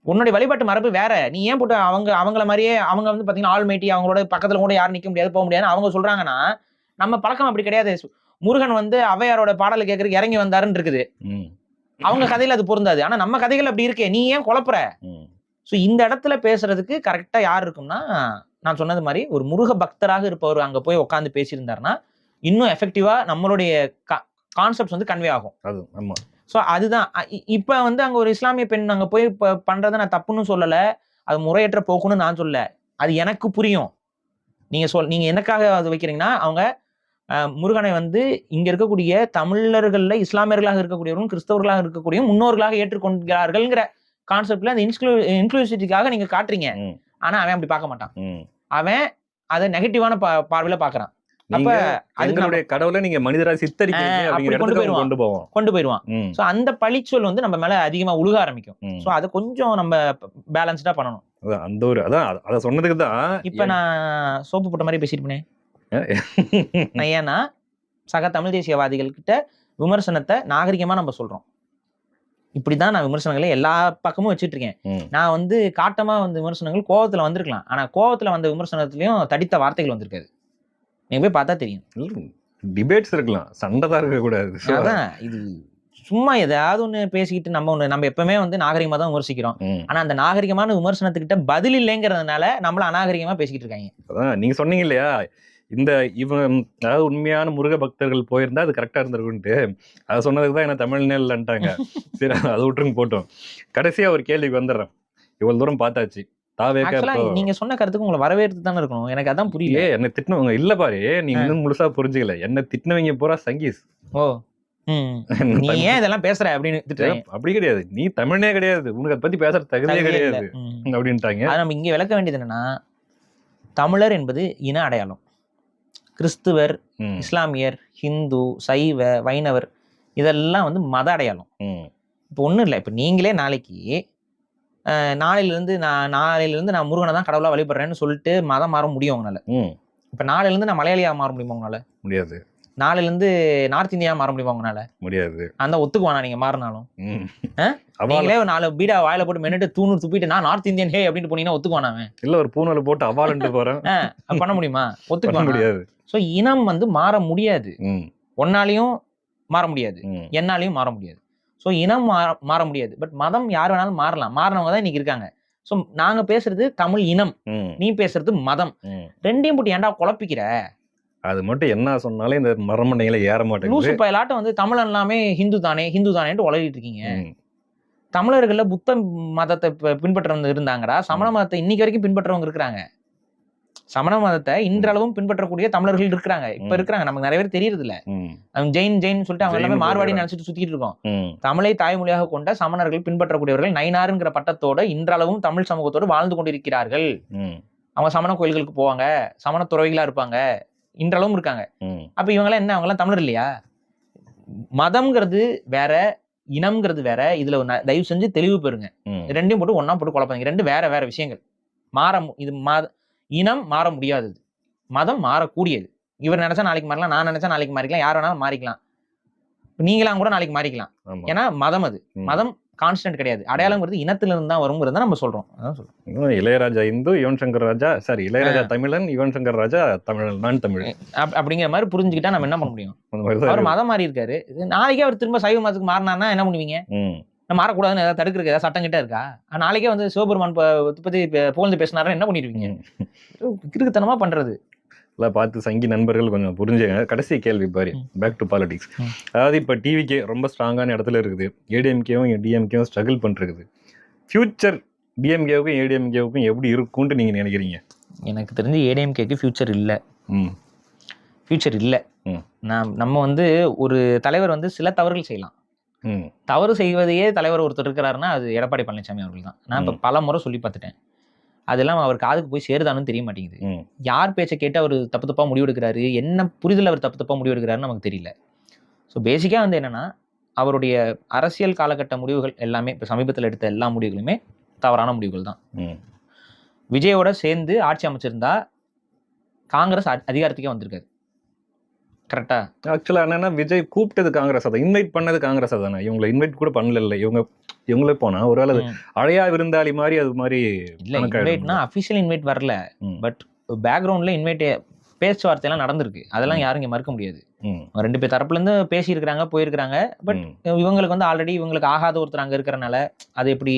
உன்னுடைய வழிபாட்டு மரபு வேற. நீ ஏன் போட்டு அவங்கள மாதிரியே அவங்க வந்து பாத்தீங்கன்னா ஆல்மைட்டி அவங்களோட பக்கத்துல கூட யாரும் நிக்க முடியாது போக முடியாதுன்னு அவங்க சொல்றாங்கன்னா நம்ம பழக்கம் அப்படி கிடையாது. முருகன் வந்து அவையாரோட பாடலை கேட்கறதுக்கு இறங்கி வந்தாருன்னு இருக்குது. அவங்க கதையில அது பொருந்தாது. ஆனா நம்ம கதைகள் அப்படி இருக்கே, நீ ஏன் குழப்புற? சோ இந்த இடத்துல பேசுறதுக்கு கரெக்டா யார் இருக்கும்னா நான் சொன்னது மாதிரி ஒரு முருக பக்தராக இருப்பவர் அங்க போய் உட்காந்து பேசியிருந்தாருன்னா இன்னும் எஃபெக்டிவா நம்மளுடைய கான்செப்ட்ஸ் வந்து கன்வே ஆகும். ஸோ அதுதான் இப்ப வந்து அங்க ஒரு இஸ்லாமிய பெண் அங்க போய் பண்றதை நான் தப்புன்னு சொல்லல, அது முறையற்ற போக்குன்னு நான் சொல்லல. அது எனக்கு புரியும். நீங்க எனக்காக அது வைக்கிறீங்கன்னா அவங்க முருகனை வந்து இங்க இருக்கக்கூடிய தமிழர்கள்ல இஸ்லாமியர்களாக இருக்கக்கூடியவரும் கிறிஸ்தவர்களாக இருக்கக்கூடிய முன்னோர்களாக ஏற்றுக்கொள்கிறார்கள்ங்கிற கான்செப்ட்ல அந்த இன்க்ளூசிவிட்டிக்காக நீங்க காட்டுறீங்க. ஆனா அவன் அப்படி பார்க்க மாட்டான். அவன் அதை நெகட்டிவான பார்வையில பாக்குறான். அப்ப அதனுடைய கடவுளை நீங்க மனிதரா கொண்டு போயிருவான். சோ அந்த பழிச்சொல் வந்து நம்ம மேல அதிகமா உழுக ஆரம்பிக்கும். சோ அதை கொஞ்சம் நம்ம பேலன்ஸ்டா பண்ணணும். அந்த ஒரு அத சொன்னதுக்கு தான் இப்ப நான் சோப்பு போட்ட மாதிரி பேசிட்டு போனேன். ஏன்னா சக தமிழ் தேசியவாதிகள் கிட்ட விமர்சனத்தை நாகரிகமா நம்ம சொல்றோம். இப்படிதான் நான் விமர்சனங்களை எல்லா பக்கமும் வச்சுட்டு இருக்கேன். நான் வந்து காட்டமா வந்து விமர்சனங்கள் கோவத்துல வந்திருக்கலாம். ஆனா கோவத்துல வந்த விமர்சனத்திலயும் தடித்த வார்த்தைகள் வந்திருக்காது. நீங்க போய் பார்த்தா தெரியும். டிபேட்ஸ் இருக்கலாம், சண்டை தான் இருக்க கூடாது. அதான் இது சும்மா ஏதாவது ஒண்ணு பேசிக்கிட்டு நம்ம எப்பவுமே வந்து நாகரிகமா தான் விமர்சிக்கிறோம். ஆனா அந்த நாகரிகமான விமர்சனத்துக்கிட்ட பதில் இல்லைங்கிறதுனால நம்மள அநாகரிகமா பேசிக்கிட்டு இருக்காங்க. அதான் நீங்க சொன்னீங்க இல்லையா, அதாவது உண்மையான முருக பக்தர்கள் போயிருந்தா அது கரெக்டா இருந்திருக்குன்ட்டு. அதை சொன்னதுக்கு தான் என்ன தமிழ் நேரம்ட்டாங்க. சரி அதை விட்டுருங்க போட்டோம். கடைசியா ஒரு கேள்விக்கு வந்துடுறேன். இவ்வளவு தூரம் பார்த்தாச்சு. நீங்க சொன்ன கருத்துக்கு உங்களை வரவேற்று தானே இருக்கணும். எனக்கு அதான் புரியல. என்ன திட்டினவங்க இல்ல பாரு, நீங்க இன்னும் முழுசா புரிஞ்சுக்கல. என்ன திட்டினவங்க பூரா சங்கீஸ். ஓ நீ ஏன் இதெல்லாம் பேசுற அப்படின்னு திட்டுறாங்க. அப்படி கிடையாது, நீ தமிழனே கிடையாது, உனக்கு அதை பத்தி பேசுற தகுதியே கிடையாது அப்படின்ட்டாங்க. நம்ம இங்க விளக்க வேண்டியது என்னன்னா, தமிழர் என்பது இன அடையாளம். கிறிஸ்துவர், இஸ்லாமியர், ஹிந்து, சைவ, வைணவர் இதெல்லாம் வந்து மத அடையாளம். இப்போ ஒண்ணும் இல்லை. இப்போ நீங்களே நாளையிலிருந்து நான் முருகனை தான் கடவுளா வழிபடுறேன்னு சொல்லிட்டு மதம் மாற முடியும் உங்களால. இப்ப நாளையிலிருந்து நான் மலையாளியா மாற முடியுமா உங்களால? முடியாது. நாளையிலிருந்து நார்த் இந்தியா மாற முடியுமா உங்களால? முடியாது. அந்த ஒத்துக்குவானா நீங்க மாறினாலும்? நீங்களே 4 பீடா வாயில போட்டு மென்னுட்டு தூணு துப்பிட்டு நான் நார்த் இந்தியன் ஹே அப்படின்னு போனீங்கன்னா ஒத்துக்குவானா? இல்ல ஒரு பூனல போட்டு அவாலண்டு போறேன் பண்ண முடியுமா? ஒத்துக்க முடியாது. சோ இனம் வந்து மாற முடியாது. ஒன்னாலையும் மாற முடியாது, என்னாலையும் மாற முடியாது. ஸோ இனம் மாற முடியாது, பட் மதம் யார் வேணாலும் மாறலாம். மாறினவங்க தான் இன்னைக்கு இருக்காங்க. ஸோ நாங்க பேசுறது தமிழ் இனம், நீ பேசுறது மதம். ரெண்டையும் போட்டு ஏன்டா குழப்பிக்கிற? அது மட்டும் என்ன சொன்னாலும் இந்த மரமண்டைகளை ஏற மாட்டேங்குது. லூசு பயலாட்டம் வந்து தமிழன் எல்லாமே ஹிந்து தானே ஹிந்து தானேன்ட்டு உளறிட்டு இருக்கீங்க. தமிழர்கள்ல புத்த மதத்தை பின்பற்றவங்க இருந்தாங்கடா, சமண மதத்தை இன்னைக்கு வரைக்கும் பின்பற்றவங்க இருக்கிறாங்க. சமண மதத்தை இன்றளவும் பின்பற்றக்கூடிய தமிழர்கள் இருக்கிறாங்க, இப்ப இருக்கிறாங்க, நமக்கு நிறைய பேர் தெரியறது இல்ல. ஜெயின் சொல்லிட்டு அவங்க எல்லாமே மார்வாடி நினைச்சிட்டு சுத்திட்டு இருக்கோம். தமிழை தாய்மொழியாக கொண்ட சமணர்கள் பின்பற்றக்கூடியவர்கள் நயினாருங்கிற பட்டத்தோட இன்றளவும் தமிழ் சமூகத்தோடு வாழ்ந்து கொண்டிருக்கிறார்கள். அவங்க சமண கோயில்களுக்கு போவாங்க, சமண துறவிகளா இருப்பாங்க, இன்றளவும் இருக்காங்க. அப்ப இவங்கெல்லாம் என்ன, அவங்கெல்லாம் தமிழர் இல்லையா? மதம்ங்கிறது வேற, இனம்ங்கிறது வேற. இதுல தயவு செஞ்சு தெளிவு பெறுங்க. ரெண்டையும் போட்டு ஒன்னா போட்டு குழப்பாங்க. ரெண்டு வேற வேற விஷயங்கள். இது இனம் மாற முடியாதது, மதம் மாறக்கூடியது. இவர் நினைச்சா நாளைக்கு மாறலாம், நான் நினைச்சா நாளைக்கு மாறிக்கலாம், யார் வேணாலும் மாறிக்கலாம். நீங்களாம் கூட நாளைக்கு மாறிக்கலாம். ஏன்னா மதம் அது மதம் கான்ஸ்டன்ட் கிடையாது. அடையாளங்கிறது இனத்துல இருந்து தான் வருங்கிறத நம்ம சொல்றோம். இளையராஜா இந்து, யுவன் சங்கர் ராஜா இளையராஜா தமிழன், யுவன் சங்கர் ராஜா தமிழன், நான் தமிழ் அப்படிங்கிற மாதிரி புரிஞ்சுக்கிட்டா நம்ம என்ன பண்ண முடியும்? அவர் மதம் மாறி இருக்காரு, நாளைக்கே அவர் திரும்ப சைவ மதத்துக்கு மாறினார்னா என்ன பண்ணுவீங்க? மாறக்கூடாதுன்னு ஏதாவது தடுக்கிறதுக்கு ஏதாவது சட்டம் கிட்ட இருக்கா? நாளைக்கே வந்து சிவபெருமான் பத்தி புகழ்ந்து பேசினாரா என்ன பண்ணிடுவீங்க? கிறுக்குத்தனமா பண்றது எல்லாம் பார்த்து சங்கி நண்பர்கள் கொஞ்சம் புரிஞ்சுங்க. கடைசி கேள்வி பாரு, பேக் டு பாலிடிக்ஸ். அதாவது இப்போ டிவிகே ரொம்ப ஸ்ட்ராங்கான இடத்துல இருக்குது, ஏடிஎம்கேவும் டிஎம்கேவும் ஸ்ட்ரகிள் பண்ணிருக்குது. ஃபியூச்சர் டிஎம்கேவுக்கும் ஏடிஎம்கேவுக்கும் எப்படி இருக்கும்னு நீங்க நினைக்கிறீங்க? எனக்கு தெரிஞ்சு ஏடிஎம்கேக்கு ஃபியூச்சர் இல்லை. ஃபியூச்சர் இல்லை. நம்ம வந்து ஒரு தலைவர் வந்து சில தவறுகள் செய்யலாம். தவறு செய்வதையே தலைவர் ஒருத்தர் இருக்கிறாருன்னா அது எடப்பாடி பழனிசாமி அவர்கள் தான். நான் இப்போ பல முறை சொல்லி பார்த்துட்டேன். அதெல்லாம் அவர் காதுக்கு போய் சேருதான்னு தெரிய மாட்டேங்குது. யார் பேச்சை கேட்டு அவர் தப்பு தப்பா முடிவெடுக்கிறாரு, என்ன புரிதல் அவர் தப்பு தப்பா முடிவெடுக்கிறாருன்னு நமக்கு தெரியல. ஸோ பேசிக்காக வந்து என்னன்னா, அவருடைய அரசியல் காலகட்ட முடிவுகள் எல்லாமே இப்போ சமீபத்தில் எடுத்த எல்லா முடிவுகளுமே தவறான முடிவுகள் தான். விஜயோட சேர்ந்து ஆட்சி அமைச்சிருந்தா காங்கிரஸ் அதிகாரத்துக்கே வந்திருக்காது. கரெக்டா? ஆக்சுவலா என்னன்னா, விஜய் கூப்பிட்டது காங்கிரஸ் தான், இன்வைட் பண்ணது காங்கிரஸ் தானே. இவங்களை இன்வைட் கூட பண்ணல. இவங்களே போனா ஒருவேளை அது அழையா விருந்தாளி மாதிரி அது மாதிரி இல்ல. இன்வைட்னா அபிஷியல் இன்வைட் வரல, பட் பேக்ரவுண்ட்ல இன்வைட் பேச்சுவார்த்தையெல்லாம் நடந்திருக்கு. அதெல்லாம் யாரும் இங்க மறுக்க முடியாது. ரெண்டு பேர் தரப்புல இருந்து பேசி இருக்கிறாங்க, போயிருக்கிறாங்க. பட் இவங்களுக்கு வந்து ஆல்ரெடி இவங்களுக்கு ஆகாத ஒருத்தர் அங்க இருக்கிறனால, அது எப்படி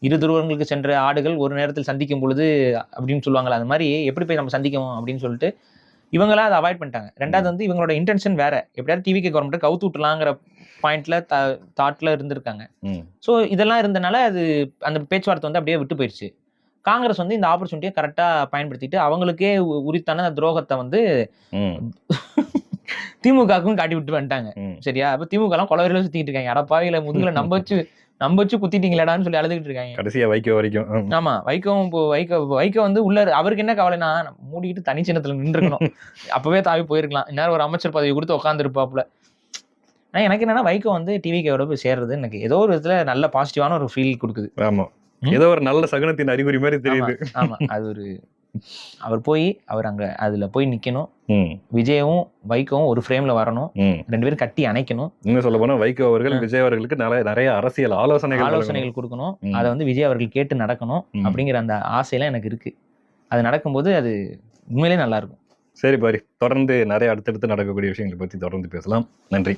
இரு துருவங்களுக்கு சென்ற ஆடுகள் ஒரு நேரத்தில் சந்திக்கும் பொழுது அப்படின்னு சொல்லுவாங்களா, அது மாதிரி எப்படி போய் நம்ம சந்திக்கணும் அப்படின்னு சொல்லிட்டு இவங்களா அதை அவாய்ட் பண்ணிட்டாங்க. ரெண்டாவது வந்து இவங்களோட இன்டென்ஷன் வேற, எப்படியாவது டிவிகே கவர்மெண்ட் கவுத்து விட்டுலாங்கிற பாயிண்ட்ல தாட்ல இருந்திருக்காங்க. ஸோ இதெல்லாம் இருந்தனால அது அந்த பேச்சுவார்த்தை வந்து அப்படியே விட்டு போயிடுச்சு. காங்கிரஸ் வந்து இந்த ஆப்பர்ச்சுனிட்டியை கரெக்டா பயன்படுத்திட்டு அவங்களுக்கே உரித்தான துரோகத்தை வந்து திமுகவுக்கும் காட்டி விட்டு வந்துட்டாங்க. சரியா? அப்ப திமுக எல்லாம் கொலவரையில சுத்திட்டு இருக்காங்க. அடப்பாவில முதுகுல நம்ப வச்சு குத்திட்டீங்களாடான்னு சொல்லி அழுதுகிட்டு இருக்காங்க. கடைசியா வைகோ வரைக்கும். ஆமா, வைகோ வந்து உள்ள அவருக்கு என்ன கவலைன்னா, மூடிக்கிட்டு தனி சின்னத்துல நின்றுக்கணும். அப்பவே தாவி போயிருக்கலாம். இந்நேரம் ஒரு அமைச்சர் பதவி கொடுத்து உட்கார்ந்து இருப்பாப்புல. ஆனா எனக்கு என்னன்னா, வைகோ வந்து டிவிகேவோட போய் சேர்றது எனக்கு ஏதோ ஒரு விதத்துல நல்ல பாசிட்டிவான ஒரு ஃபீல் கொடுக்குது. ஆமா, ஏதோ ஒரு நல்ல சகுனத்தின் அறிகுறி மாதிரி தெரியுது. ஆமா, அது ஒரு அவர் போய் அவர் அங்க அதுல போய் நிக்கணும். விஜயும் வைகோவும் ஒரு ஃப்ரேம்ல வரணும். ரெண்டு பேரும் கட்டி அணைக்கணும். இன்னும் சொல்ல போனா வைகோ அவர்கள் விஜய் அவர்களுக்கு நிறைய அரசியல் ஆலோசனைகள் கொடுக்கணும். அதை வந்து விஜய் அவர்கள் கேட்டு நடக்கணும் அப்படிங்கிற அந்த ஆசையெல்லாம் எனக்கு இருக்கு. அது நடக்கும்போது அது உண்மையிலே நல்லா இருக்கும். சரி பாரி, தொடர்ந்து நிறைய அடுத்தடுத்து நடக்கக்கூடிய விஷயங்களை பத்தி தொடர்ந்து பேசலாம். நன்றி.